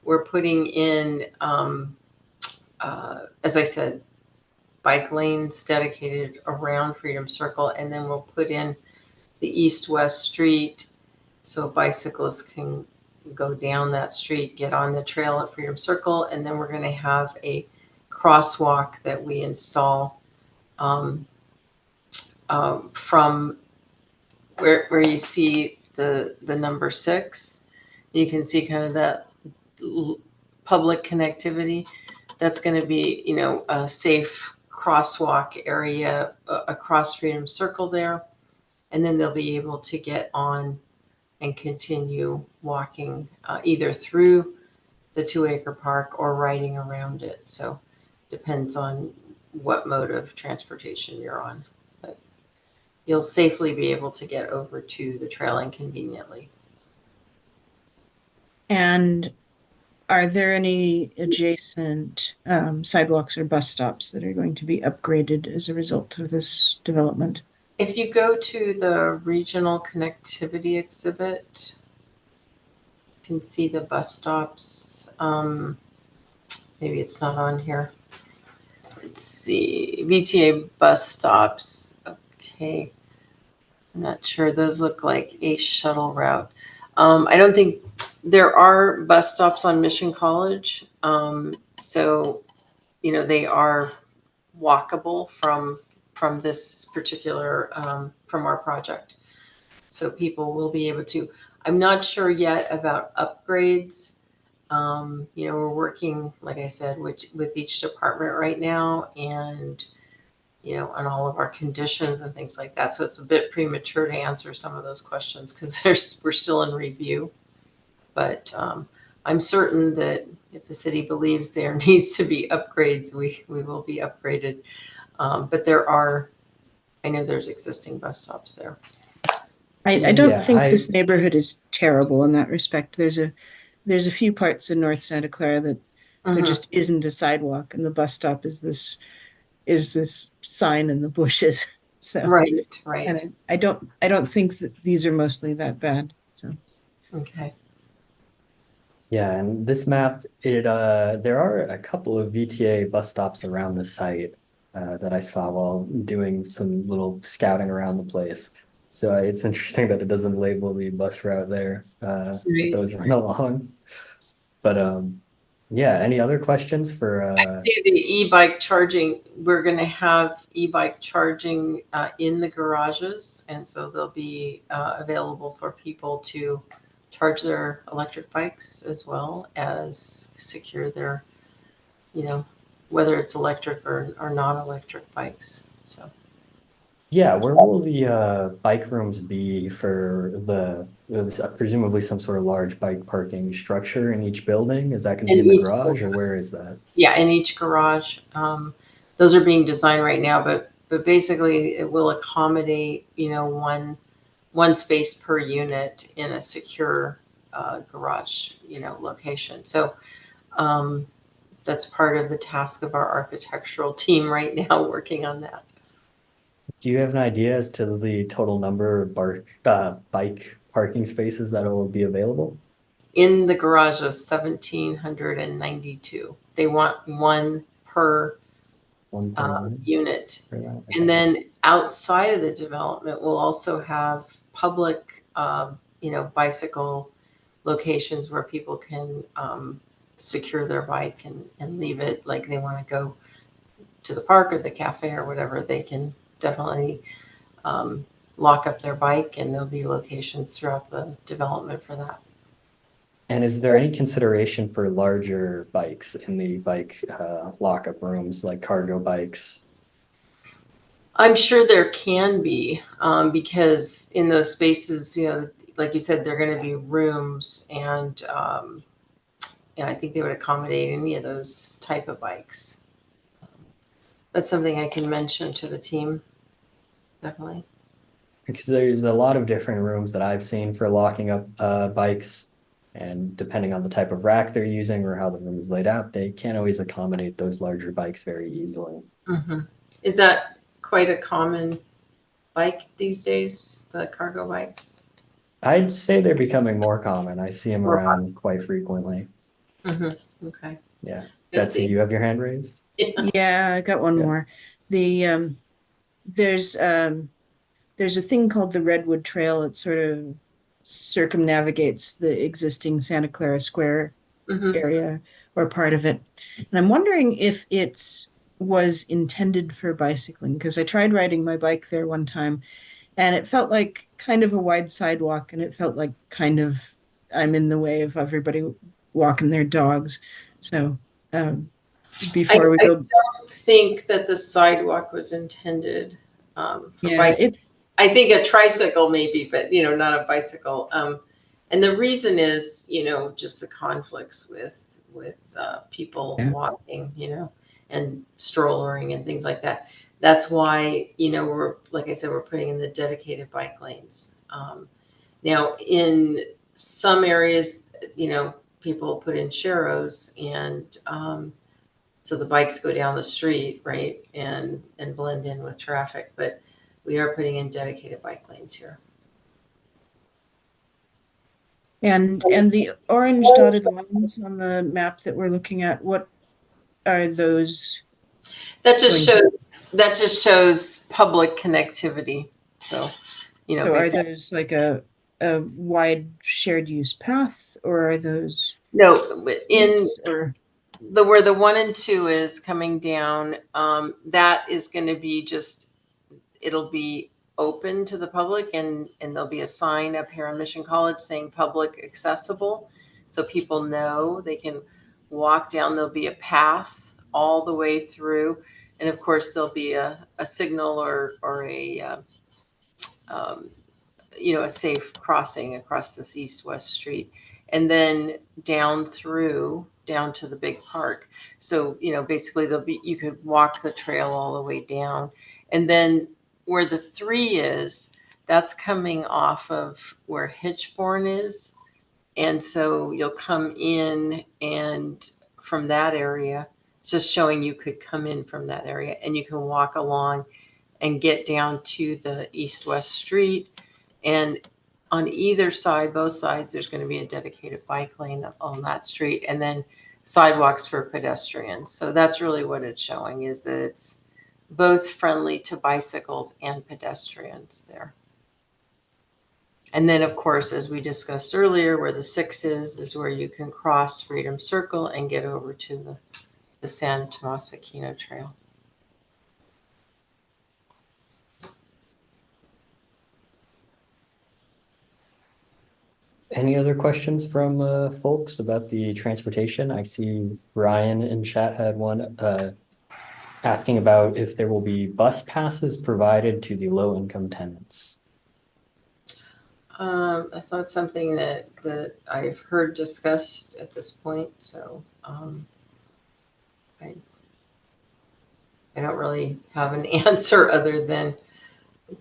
We're putting in, as I said, bike lanes dedicated around Freedom Circle, and then we'll put in the east-west street so bicyclists can go down that street, get on the trail at Freedom Circle, and then we're going to have a crosswalk that we install um, from where you see the number 6. You can see kind of that public connectivity. That's going to be, a safe crosswalk area across Freedom Circle there. And then they'll be able to get on and continue walking either through the 2-acre park or riding around it. So depends on what mode of transportation you're on. But you'll safely be able to get over to the trail and conveniently. And are there any adjacent sidewalks or bus stops that are going to be upgraded as a result of this development? If you go to the regional connectivity exhibit, you can see the bus stops. Maybe it's not on here. Let's see, VTA bus stops. Okay. I'm not sure. Those look like a shuttle route. I don't think there are bus stops on Mission College. So, they are walkable from this particular, from our project. So people will be able to. I'm not sure yet about upgrades. We're working, like I said, with each department right now, and on all of our conditions and things like that. So it's a bit premature to answer some of those questions because we're still in review. But I'm certain that if the city believes there needs to be upgrades, we will be upgraded. But I know there's existing bus stops there. I don't Yeah, think this neighborhood is terrible in that respect. There's a few parts in North Santa Clara that there just isn't a sidewalk, and the bus stop is this sign in the bushes. So Right. and I don't think that these are mostly that bad. So Okay. Yeah, and this map, there are a couple of VTA bus stops around the site that I saw while doing some little scouting around the place. So it's interesting that it doesn't label the bus route there that Right. those run along. But yeah, any other questions for I see the e-bike charging. We're going to have e-bike charging in the garages, and so they'll be available for people to charge their electric bikes as well as secure their, whether it's electric or non-electric bikes. So Yeah, where will the bike rooms be for presumably some sort of large bike parking structure in each building? Is that going to be in the garage or where is that? Yeah, in each garage. Those are being designed right now, but basically it will accommodate, one space per unit in a secure garage, location. So that's part of the task of our architectural team right now, working on that. Do you have an idea as to the total number of bike parking spaces that will be available? In the garage of 1,792. They want one per unit. Okay. And then outside of the development, we'll also have public, bicycle locations where people can secure their bike and leave it. Like they want to go to the park or the cafe or whatever, they can definitely lock up their bike, and there'll be locations throughout the development for that. And is there any consideration for larger bikes in the bike lockup rooms, like cargo bikes? I'm sure there can be, because in those spaces, like you said, they're going to be rooms, and I think they would accommodate any of those type of bikes. That's something I can mention to the team, definitely. Because there's a lot of different rooms that I've seen for locking up bikes, and depending on the type of rack they're using or how the room is laid out, they can't always accommodate those larger bikes very easily. Is that quite a common bike these days, the cargo bikes? I'd say they're becoming more common. I see them More around quite frequently. Okay. Yeah. Betsy? Betsy, you have your hand raised? Yeah, I got one Yeah. more. The there's a thing called the Redwood Trail. It sort of circumnavigates the existing Santa Clara Square Mhm. area or part of it. And I'm wondering if it's was intended for bicycling, because I tried riding my bike there one time and it felt like kind of a wide sidewalk, and it felt like kind of I'm in the way of everybody walking their dogs. So I before we go, don't think that the sidewalk was intended for yeah, bike. it's I think a tricycle maybe, but not a bicycle. And the reason is, just the conflicts with people yeah. walking, and strollering and things like that. That's why, we're, like I said, we're putting in the dedicated bike lanes. Now, in some areas, people put in sharrows, and so the bikes go down the street, right, and blend in with traffic. But we are putting in dedicated bike lanes here. And the orange dotted lines on the map that we're looking at, what are those That just going to? shows public connectivity. So, So are basically, those like a wide shared use path, or are those no, in routes, or where the 1 and 2 is coming down, that is going to be it'll be open to the public, and there'll be a sign up here on Mission College saying public accessible. So people know they can walk down. There'll be a path all the way through. And of course, there'll be a signal or um, a safe crossing across this east-west street, and then down to the big park. So, basically you could walk the trail all the way down. And then where the 3 is, that's coming off of where Hitchborn is. And so you'll come in, and from that area, it's just showing you could come in from that area, and you can walk along and get down to the east-west street. And on either side, both sides, there's going to be a dedicated bike lane on that street, and then sidewalks for pedestrians. So that's really what it's showing, is that it's both friendly to bicycles and pedestrians there. And then, of course, as we discussed earlier, where the 6 is where you can cross Freedom Circle and get over to the San Tomas Aquino Trail. Any other questions from folks about the transportation? I see Ryan in chat had one asking about if there will be bus passes provided to the low-income tenants. That's not something that I've heard discussed at this point. So I don't really have an answer other than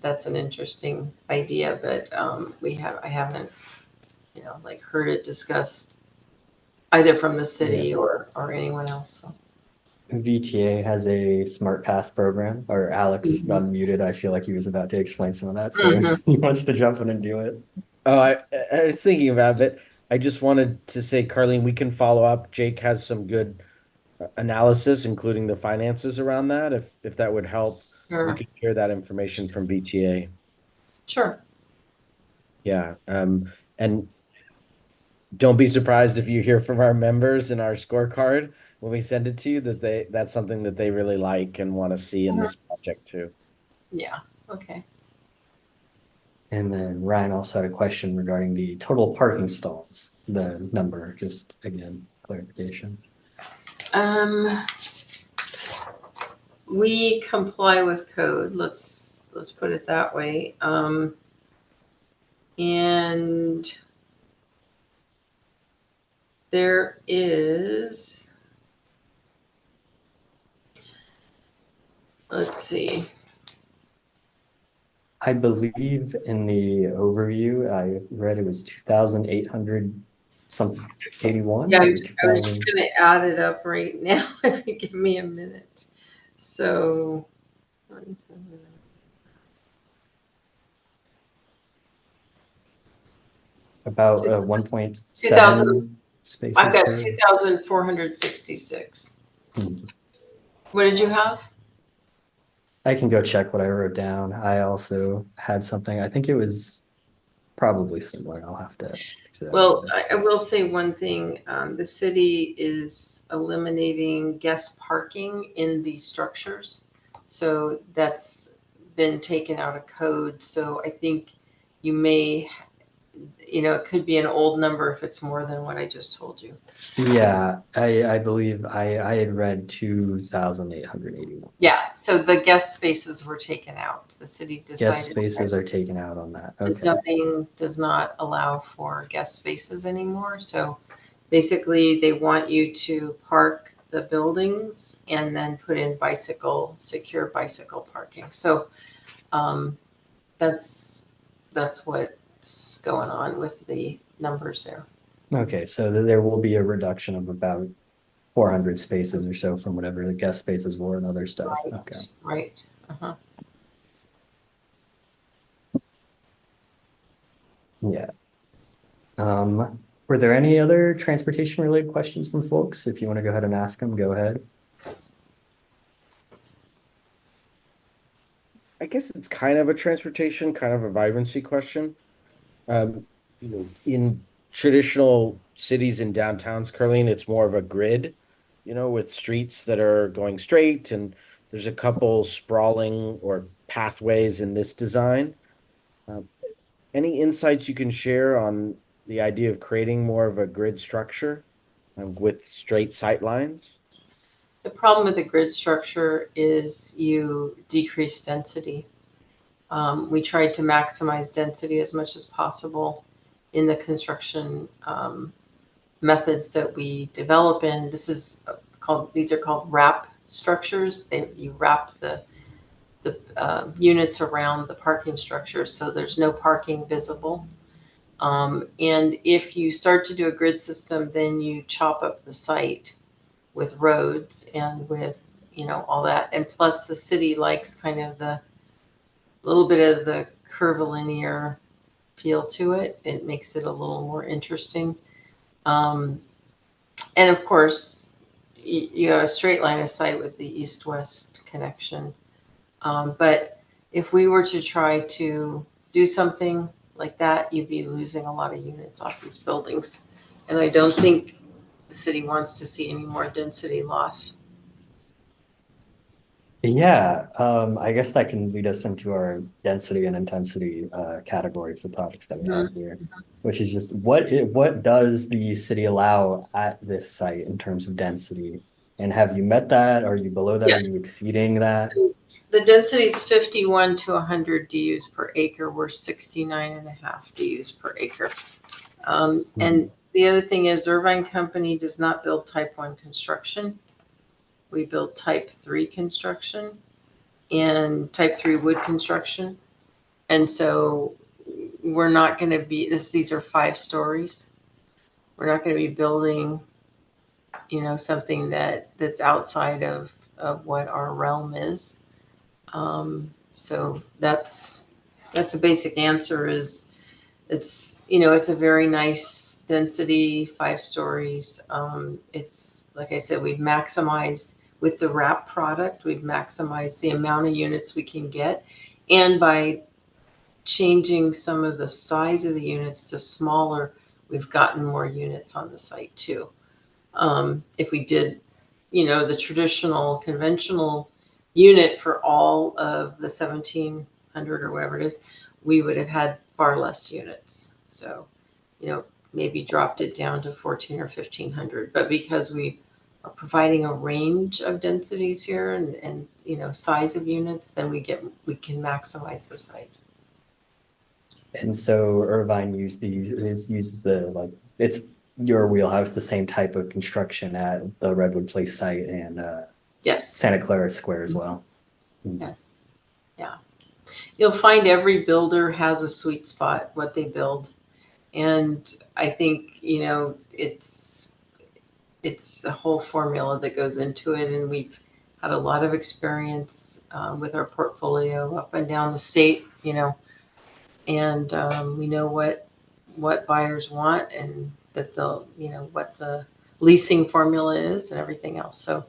that's an interesting idea, but I haven't heard it discussed either from the city or anyone else. So. VTA has a Smart Pass program, or Alex got muted. I feel like he was about to explain some of that, so he wants to jump in and do it. Oh, I was thinking about it. I just wanted to say, Carlene, we can follow up. Jake has some good analysis, including the finances around that. If that would help, we could share that information from VTA. Sure. Yeah. And don't be surprised if you hear from our members in our scorecard when we send it to you that's something that they really like and want to see in this project too. Yeah. Okay. And then Ryan also had a question regarding the total parking stalls, the number, just again, clarification. We comply with code. Let's put it that way. And there is, let's see. I believe in the overview, I read it was 2,800 something 81. Yeah, I or was 2,000. just going to add it up right now if you give me a minute. So About 1.7 spaces I've got per. 2,466. Hmm. What did you have? I can go check what I wrote down. I also had something. I think it was probably similar. I'll have to. Well, I will say one thing. The city is eliminating guest parking in the structures. So that's been taken out of code. So I think you may, it could be an old number if it's more than what I just told you. Yeah, I believe I had read 2,881. Yeah, so the guest spaces were taken out. The city decided. Guest spaces are taken out on that. The Okay. zoning does not allow for guest spaces anymore. So basically they want you to park the buildings and then put in secure bicycle parking. So that's what's going on with the numbers there. Okay, so there will be a reduction of about 400 spaces or so from whatever the guest spaces were and other stuff. Right. Okay. Right. Uh-huh. Yeah. Were there any other transportation related questions from folks? If you want to go ahead and ask them, go ahead. I guess it's kind of a transportation, kind of a vibrancy question. In traditional cities and downtowns, Carleen, it's more of a grid, with streets that are going straight, and there's a couple sprawling or pathways in this design. Any insights you can share on the idea of creating more of a grid structure with straight sight lines? The problem with the grid structure is you decrease density. We tried to maximize density as much as possible in the construction methods that we develop in. These are called wrap structures. You wrap the units around the parking structure, so there's no parking visible. And if you start to do a grid system, then you chop up the site with roads and with, all that. And plus the city likes kind of the little bit of the curvilinear feel to it. It makes it a little more interesting. And of course, you have a straight line of sight with the east-west connection. But if we were to try to do something like that, you'd be losing a lot of units off these buildings. And I don't think the city wants to see any more density loss. Yeah, I guess that can lead us into our density and intensity category for projects that we have here, which is just what does the city allow at this site in terms of density? And have you met that? Are you below that? Yes. Are you exceeding that? The density is 51 to 100 DUs per acre. We're 69.5 DUs per acre. And the other thing is Irvine Company does not build type 1 construction. We build type 3 construction and type 3 wood construction. And so we're not going to be, these are 5 stories. We're not going to be building, something that's outside of what our realm is. So that's the basic answer is it's a very nice density, 5 stories. It's like I said, we've maximized with the wrap product, we've maximized the amount of units we can get. And by changing some of the size of the units to smaller, we've gotten more units on the site too. If we did, the traditional conventional unit for all of the 1,700 or whatever it is, we would have had far less units. So, maybe dropped it down to 1,400 or 1,500. But because we are providing a range of densities here and size of units, then we can maximize the site. And so Irvine uses it's your wheelhouse, the same type of construction at the Redwood Place site and Yes. Santa Clara Square as well. Yes. Yeah. You'll find every builder has a sweet spot, what they build. And I think, it's a whole formula that goes into it. And we've had a lot of experience with our portfolio up and down the state, you know, and we know what buyers want and that they'll, you know, what the leasing formula is and everything else. So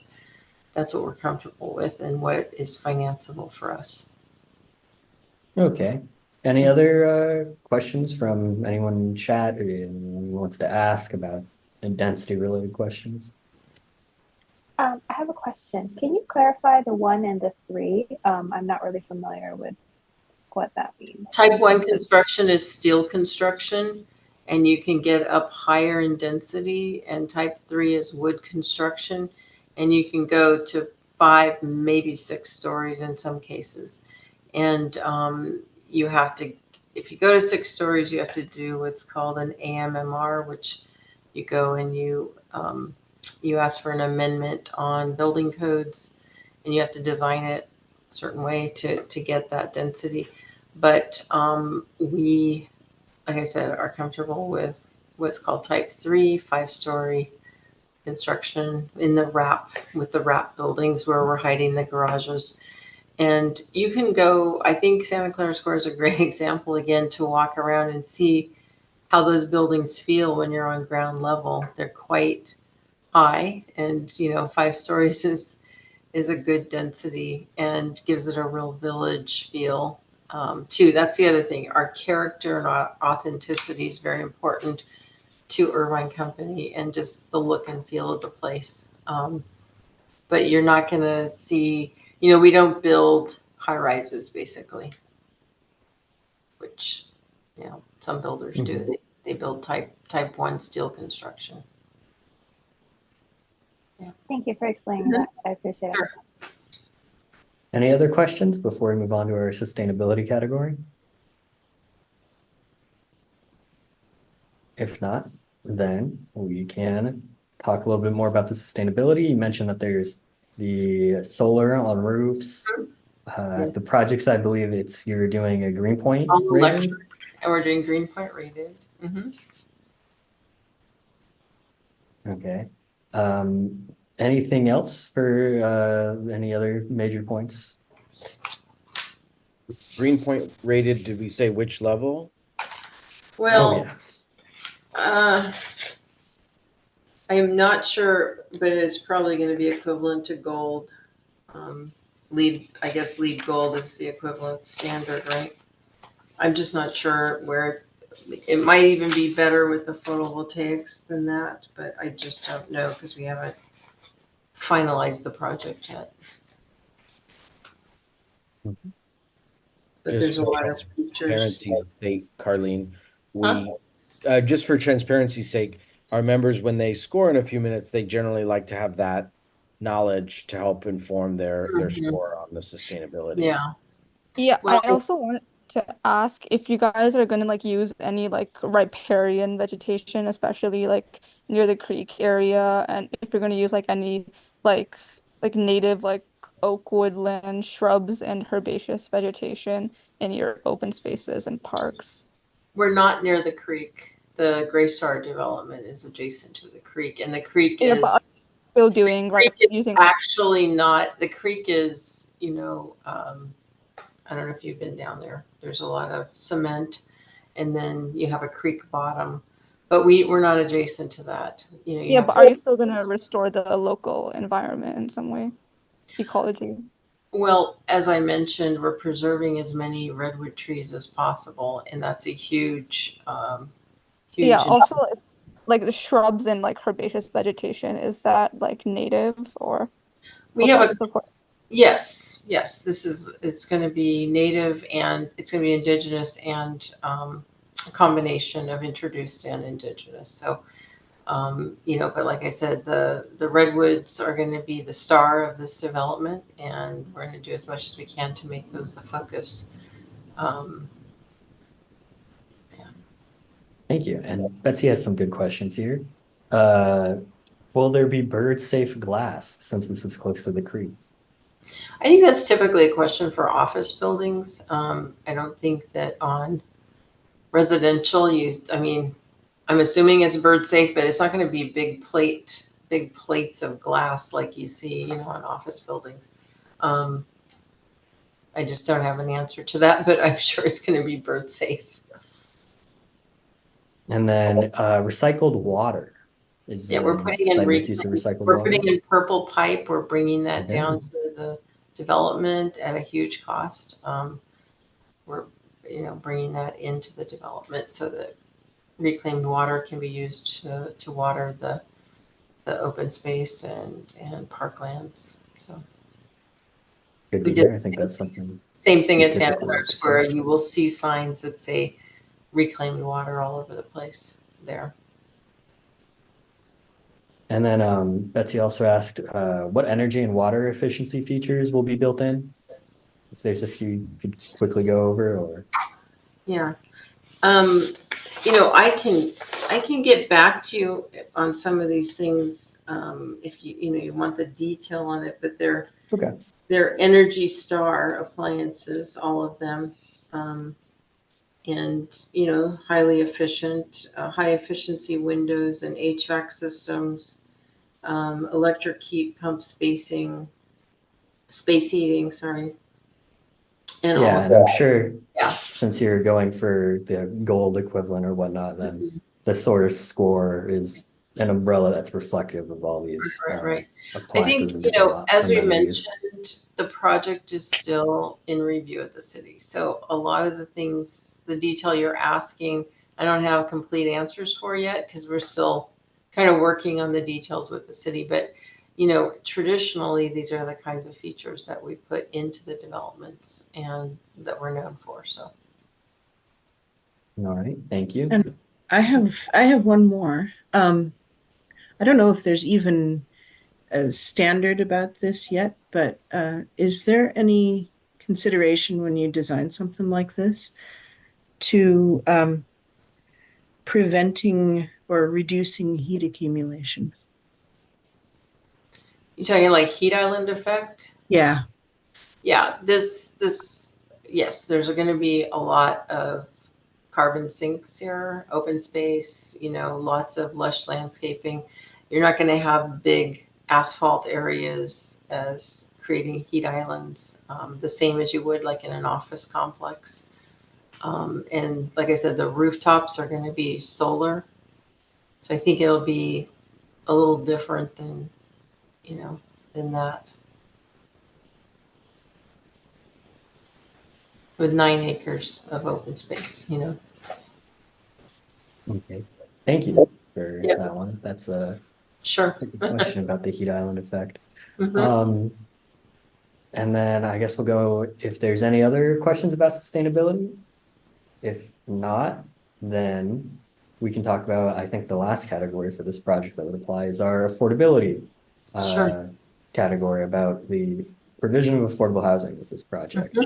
that's what we're comfortable with and what is financeable for us. Okay. Any other questions from anyone in chat or anyone who wants to ask about density related questions? I have a question. Can you clarify the 1 and the 3? I'm not really familiar with what that means. Type 1 construction is steel construction, and you can get up higher in density, and type 3 is wood construction, and you can go to 5, maybe 6 stories in some cases. And you have to, if you go to 6 stories, you have to do what's called an AMMR, which you go and you ask for an amendment on building codes, and you have to design it a certain way to get that density. But we, like I said, are comfortable with what's called type 3, 5-story construction in the wrap, with the wrap buildings where we're hiding the garages. And you can go, I think Santa Clara Square is a great example again to walk around and see how those buildings feel when you're on ground level. They're quite high, and you know, 5 stories is a good density and gives it a real village feel too. That's the other thing. Our character and our authenticity is very important to Irvine Company and just the look and feel of the place. But you're not going to see, you know, we don't build high rises basically, which, you know, some builders do. They build type 1 steel construction. Yeah. Thank you for explaining that. I appreciate it. Any other questions before we move on to our sustainability category? If not, then we can talk a little bit more about the sustainability. You mentioned that there's the solar on roofs. Yes. The projects, I believe you're doing a Greenpoint All rated. electric, and we're doing Greenpoint rated. Okay. Anything else for any other major points? Greenpoint rated, did we say which level? Well, yeah. I am not sure, but it's probably going to be equivalent to gold. I guess LEED gold is the equivalent standard, right? I'm just not sure where it might even be better with the photovoltaics than that, but I just don't know because we haven't finalized the project yet. But Just there's a for lot of features. transparency's sake, Carlene, just for transparency's sake, our members, when they score in a few minutes, they generally like to have that knowledge to help inform their score on the sustainability. Yeah. Yeah, Well, I also want to ask if you guys are gonna like use any like riparian vegetation, especially like near the creek area, and if you're gonna use like any like native like oak woodland shrubs and herbaceous vegetation in your open spaces and parks. we're not near the creek. The Gray Star development is adjacent to the creek, and the creek Yeah, is but still doing right using actually not. The creek is, you know, I don't know if you've been down there. There's a lot of cement, and then you have a creek bottom, but we're not adjacent to that. You know, yeah, but are you still gonna restore the local environment in some way? Ecology. Well, as I mentioned, we're preserving as many redwood trees as possible, and that's a huge, huge. Yeah, also like the shrubs and like herbaceous vegetation, is that like native or We have yes. It's going to be native, and it's going to be indigenous, and a combination of introduced and indigenous. So, you know, but like I said, the redwoods are going to be the star of this development, and we're going to do as much as we can to make those the focus. Thank you. And Betsy has some good questions here. Will there be bird-safe glass since this is close to the creek? I think that's typically a question for office buildings. I don't think that on residential, I mean, I'm assuming it's bird safe, but it's not going to be big plate big plates of glass like you see, you know, in office buildings. I just don't have an answer to that, but I'm sure it's going to be bird safe. And then recycled water. Is Yeah, there we're any putting in site use of recycled we're water? putting in purple pipe. We're bringing that Okay. down to the development at a huge cost. We're, you know, bringing that into the development so that reclaimed water can be used to water the open space and parklands. So Good we to did hear. I the think that's something same thing we at Santa typically Clara like to see. Square. You will see signs that say reclaimed water all over the place there. And then Betsy also asked what energy and water efficiency features will be built in? If there's a few you could quickly go over, or Yeah. You know, I can get back to you on some of these things if you know you want the detail on it, but okay. they're Energy Star appliances, all of them, and you know, highly efficient, high efficiency windows and HVAC systems, electric heat pump space heating, sorry, and all Yeah, of and I'm that. sure Yeah. since you're going for the gold equivalent or whatnot, then the sort of score is an umbrella that's reflective of all these Right. I appliances think, and you different know, as we amenities. mentioned, the project is still in review at the city. So a lot of the things, the detail you're asking, I don't have complete answers for yet because we're still kind of working on the details with the city. But, you know, traditionally, these are the kinds of features that we put into the developments and that we're known for. So. All right, thank you. And I have one more. I don't know if there's even a standard about this yet, but is there any consideration when you design something like this to preventing or reducing heat accumulation? You talking like heat island effect? Yeah. Yeah, yes, there's going to be a lot of carbon sinks here, open space, you know, lots of lush landscaping. You're not going to have big asphalt areas as creating heat islands, the same as you would like in an office complex. And like I said, the rooftops are going to be solar. So I think it'll be a little different than, you know, than that. With 9 acres of open space, you know. Okay, thank you for Yep. that one. That's a Sure. good question about the heat island effect. Mhm. And then I guess we'll go if there's any other questions about sustainability. If not, then we can talk about, I think the last category for this project that would apply is our affordability Sure. category about the provision of affordable housing with this project.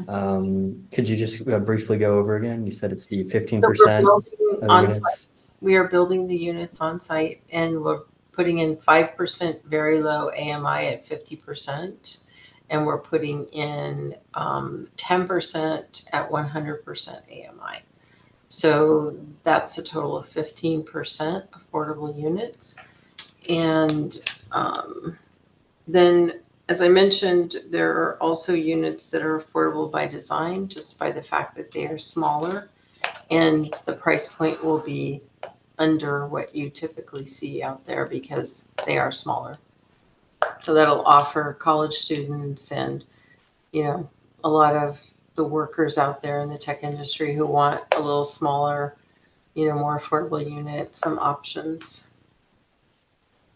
Could you just briefly go over again? You said it's the So 15% of on units. site. We are building the units on site and we're putting in 5% very low AMI at 50%. And we're putting in 10% at 100% AMI. So that's a total of 15% affordable units. And then, as I mentioned, there are also units that are affordable by design, just by the fact that they are smaller. And the price point will be under what you typically see out there because they are smaller. So that'll offer college students and, you know, a lot of the workers out there in the tech industry who want a little smaller, you know, more affordable unit, some options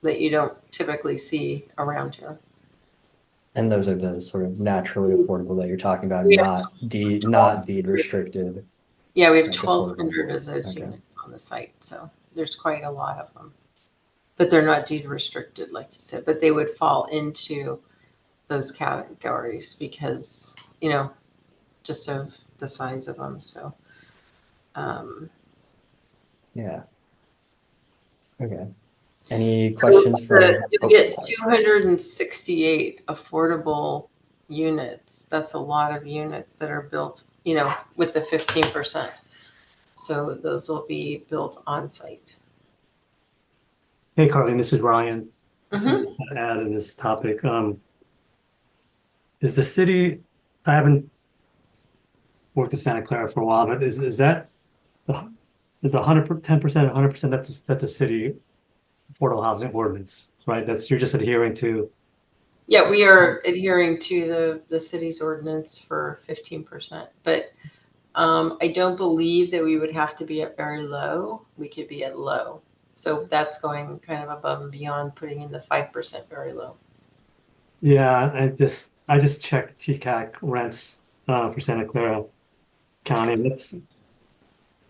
that you don't typically see around here. And those are the sort of naturally affordable that you're talking about, We have not deed restricted. Yeah, we have Like 1,200 of affordable. those Okay. units on the site, so there's quite a lot of them. But they're not deed restricted, like you said, but they would fall into those categories because, you know, just of the size of them, so. Yeah. Okay. Any So questions from? you get Sorry. 268 affordable units. That's a lot of units that are built, you know, with the 15%. So those will be built on site. Hey, Carlene, this is Ryan. Mhm. Just to add in this topic, is the city, I haven't worked in Santa Clara for a while, but is that is 10%, 100%, that's a city affordable housing ordinance, right? That's, you're just adhering to. Yeah, we are adhering to the city's ordinance for 15%, but I don't believe that we would have to be at very low. We could be at low. So that's going kind of above and beyond putting in the 5% very low. Yeah, I just checked TCAC rents for Santa Clara County. That's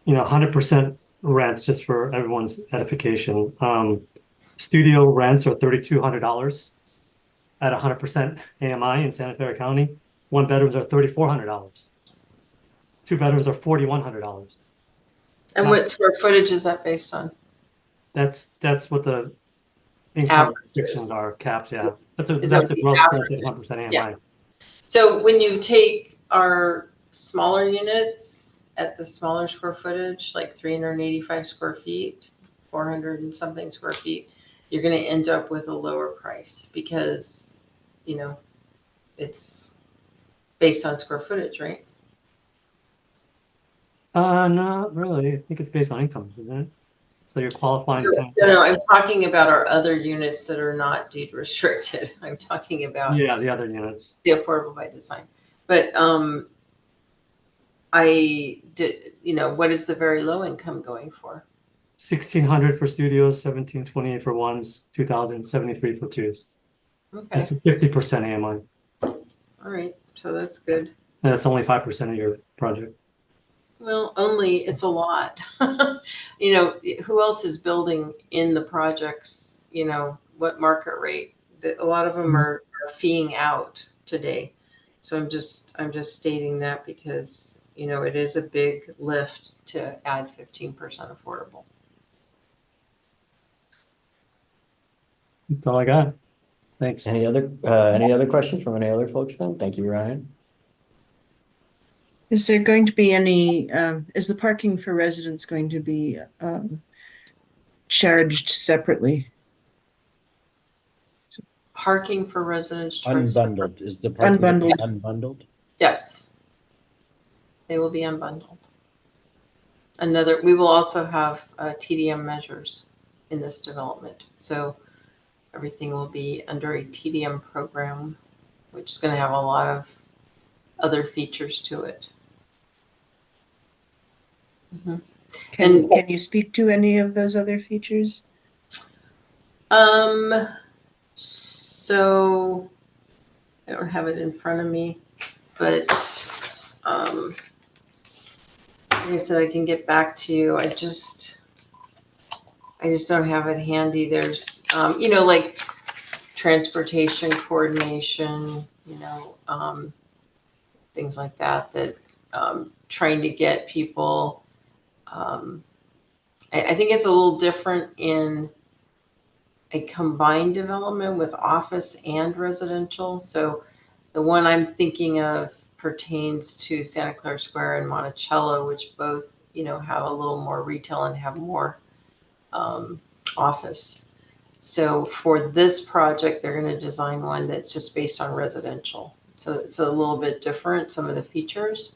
100% rents, just for everyone's edification. Studio rents are $3,200 at 100% AMI in Santa Clara County. One bedrooms are $3,400. Two bedrooms are $4,100. And Now, what square footage is that based on? that's what the income restrictions Averages. are, capped. Yeah, that's Is that what the the gross rent at average is? 100% AMI. Yeah. So when you take our smaller units at the smaller square footage, like 385 square feet, 400 and something square feet, you're going to end up with a lower price because, it's based on square footage, right? Not really. I think it's based on incomes, isn't it? So you're qualifying tenant. No, I'm talking about our other units that are not deed restricted. I'm talking about Yeah, the other units. the affordable by design. But I did, what is the very low income going for? 1,600 for studios, 1,728 for ones, 2,073 for twos. Okay, That's a 50% AMI. all right, so that's good. And that's only 5% of your project. Well, it's a lot. Who else is building in the projects? What market rate? A lot of them are feeing out today. So I'm just stating that because, it is a big lift to add 15% affordable. That's all I got. Thanks. Any other questions from any other folks then? Thank you, Ryan. Is there going to be any, is the parking for residents going to be charged separately? Parking for residents charged Unbundled. Is the parking Unbundled. unbundled? Yes. They will be unbundled. We will also have TDM measures in this development. So everything will be under a TDM program, which is going to have a lot of other features to it. Mm-hmm. Can you speak to any of those other features? So I don't have it in front of me, but like I said, I can get back to you. I just don't have it handy. There's like transportation coordination, things like that trying to get people. I think it's a little different in a combined development with office and residential. So the one I'm thinking of pertains to Santa Clara Square and Monticello, which both, have a little more retail and have more office. So for this project, they're going to design one that's just based on residential. So it's a little bit different, some of the features,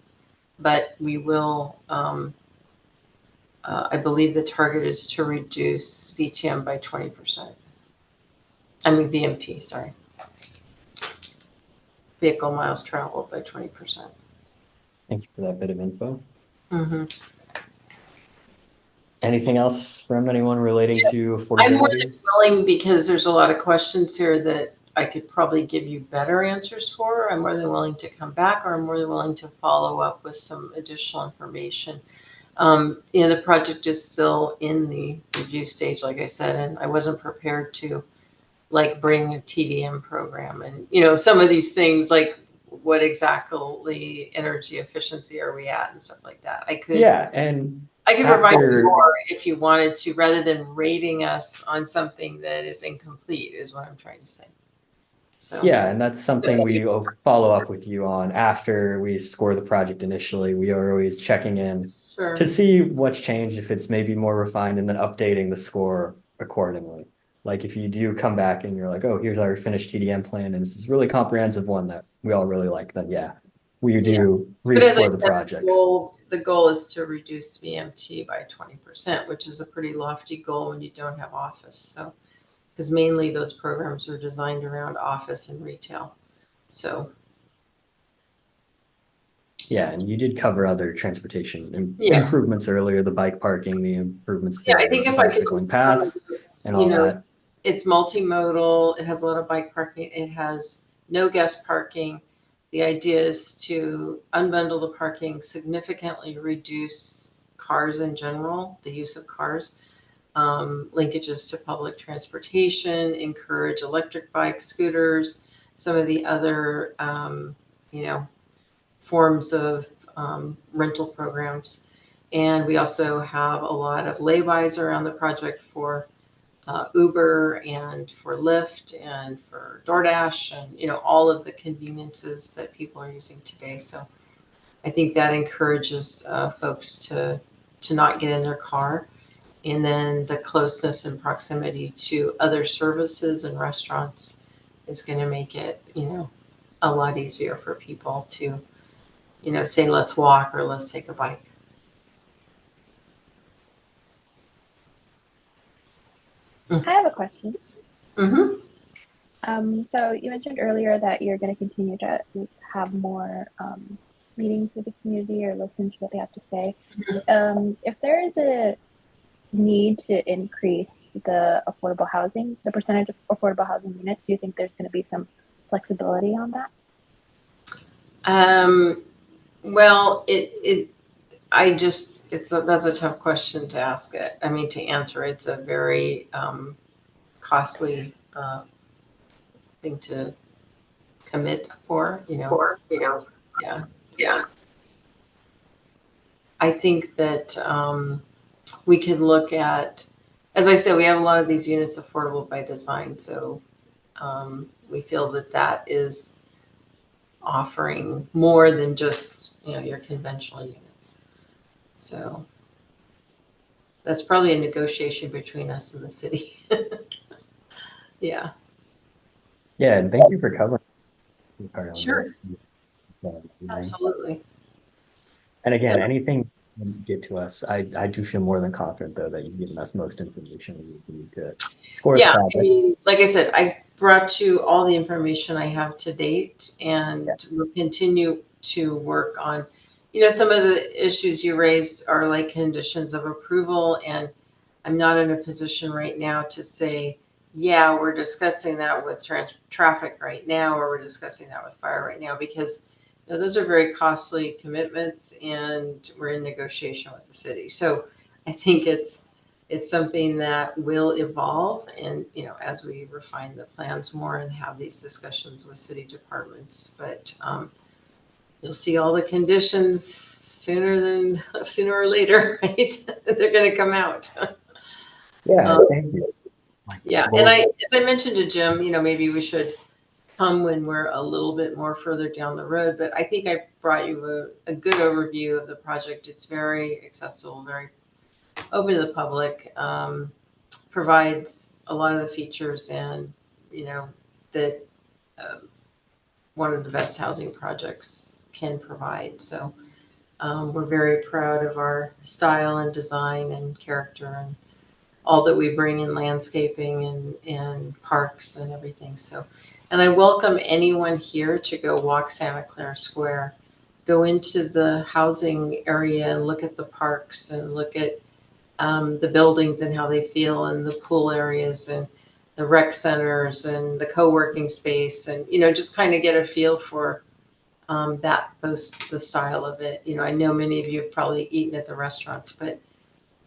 but we will, I believe the target is to reduce VTM by 20%. I mean, VMT, sorry. Vehicle miles traveled by 20%. Thank you for that bit of info. Mm-hmm. Anything else from anyone relating to affordability? I'm more than willing, because there's a lot of questions here that I could probably give you better answers for. I'm more than willing to come back, or I'm more than willing to follow up with some additional information. The project is still in the review stage, like I said, and I wasn't prepared to bring a TDM program and, some of these things, like what exactly energy efficiency are we at and stuff like that. I could provide you more if you wanted to, rather than rating us on something that is incomplete, is what I'm trying to say. So yeah, and that's something we will follow up with you on after we score the project initially. We are always checking in to see what's changed, if it's maybe more refined, and then updating the score accordingly. like if you do come back and you're like, oh, here's our finished TDM plan, and this is really comprehensive one that we all really like, then yeah, we do But as I re-explore the said, projects. the goal is to reduce VMT by 20%, which is a pretty lofty goal when you don't have office. So, because mainly those programs are designed around office and retail. So, yeah, and you did cover other transportation Yeah. improvements earlier, the bike parking, the improvements yeah, to I think the if I could bicycling just, paths and you all know, that. it's multimodal. It has a lot of bike parking. It has no guest parking. The idea is to unbundle the parking, significantly reduce cars in general, the use of cars, linkages to public transportation, encourage electric bikes, scooters, some of the other, you know, forms of rental programs. And we also have a lot of laybys around the project for Uber and for Lyft and for DoorDash and, you know, all of the conveniences that people are using today. So I think that encourages folks to not get in their car. And then the closeness and proximity to other services and restaurants is going to make it, you know, a lot easier for people to, you know, say, let's walk or let's take a bike. I have a question. Mm-hmm. So you mentioned earlier that you're going to continue to have more meetings with the community or listen to what they have to say. If there is a need to increase the affordable housing, the percentage of affordable housing units, do you think there's going to be some flexibility on that? Well, that's a tough question to ask it. I mean, to answer, it's a very costly thing to commit for, you know. Yeah. Yeah. I think that we could look at, as I said, we have a lot of these units affordable by design. So we feel that that is offering more than just, you know, your conventional units. So that's probably a negotiation between us and the city. Yeah. Yeah, and thank you for covering. Sure. Yeah. Absolutely. And again, anything you get to us, I do feel more than confident though that you've given us most information we need to score the Yeah, project. I mean, like I said, I brought you all the information I have to date, and we'll continue to work on, you know, some of the issues you raised are like conditions of approval, and I'm not in a position right now to say, yeah, we're discussing that with traffic right now, or we're discussing that with fire right now, because, you know, those are very costly commitments, and we're in negotiation with the city. So I think it's something that will evolve, and, you know, as we refine the plans more and have these discussions with city departments. But you'll see all the conditions sooner or later, right? They're going to come out. Yeah, thank you. Yeah, and as I mentioned to Jim, you know, maybe we should come when we're a little bit more further down the road. But I think I brought you a good overview of the project. It's very accessible, very open to the public, provides a lot of the features, and, you know, that one of the best housing projects can provide. So we're very proud of our style and design and character and all that we bring in landscaping and parks and everything. So, and I welcome anyone here to go walk Santa Clara Square, go into the housing area and look at the parks and look at the buildings and how they feel, and the pool areas and the rec centers and the co-working space, and, you know, just kind of get a feel for the style of it. You know, I know many of you have probably eaten at the restaurants, but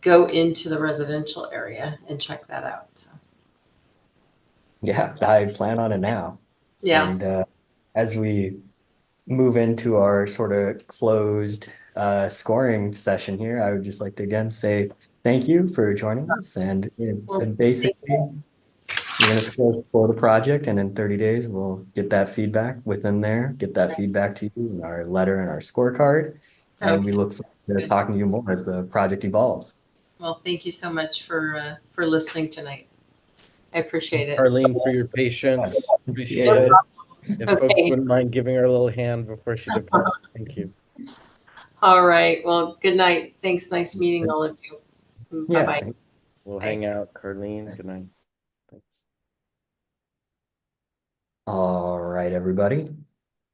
go into the residential area and check that out. So. Yeah, I plan on it now. Yeah. And as we move into our sort of closed scoring session here, I would just like to again say thank you for joining us. And, and basically, you're going to score the project, and in 30 days, we'll get that feedback within there, get that feedback to you in our letter and our scorecard. And we look forward to talking to you more as the project evolves. Well, thank you so much for listening tonight. I appreciate it. Arlene, for your patience. Appreciate No it. If folks Okay. wouldn't mind giving her a little hand before she departs. Thank you. All right. Well, good night. Thanks. Nice meeting all of you. Yeah. Bye-bye. We'll Bye. hang out, Carlene. Good night. Thanks. All right, everybody.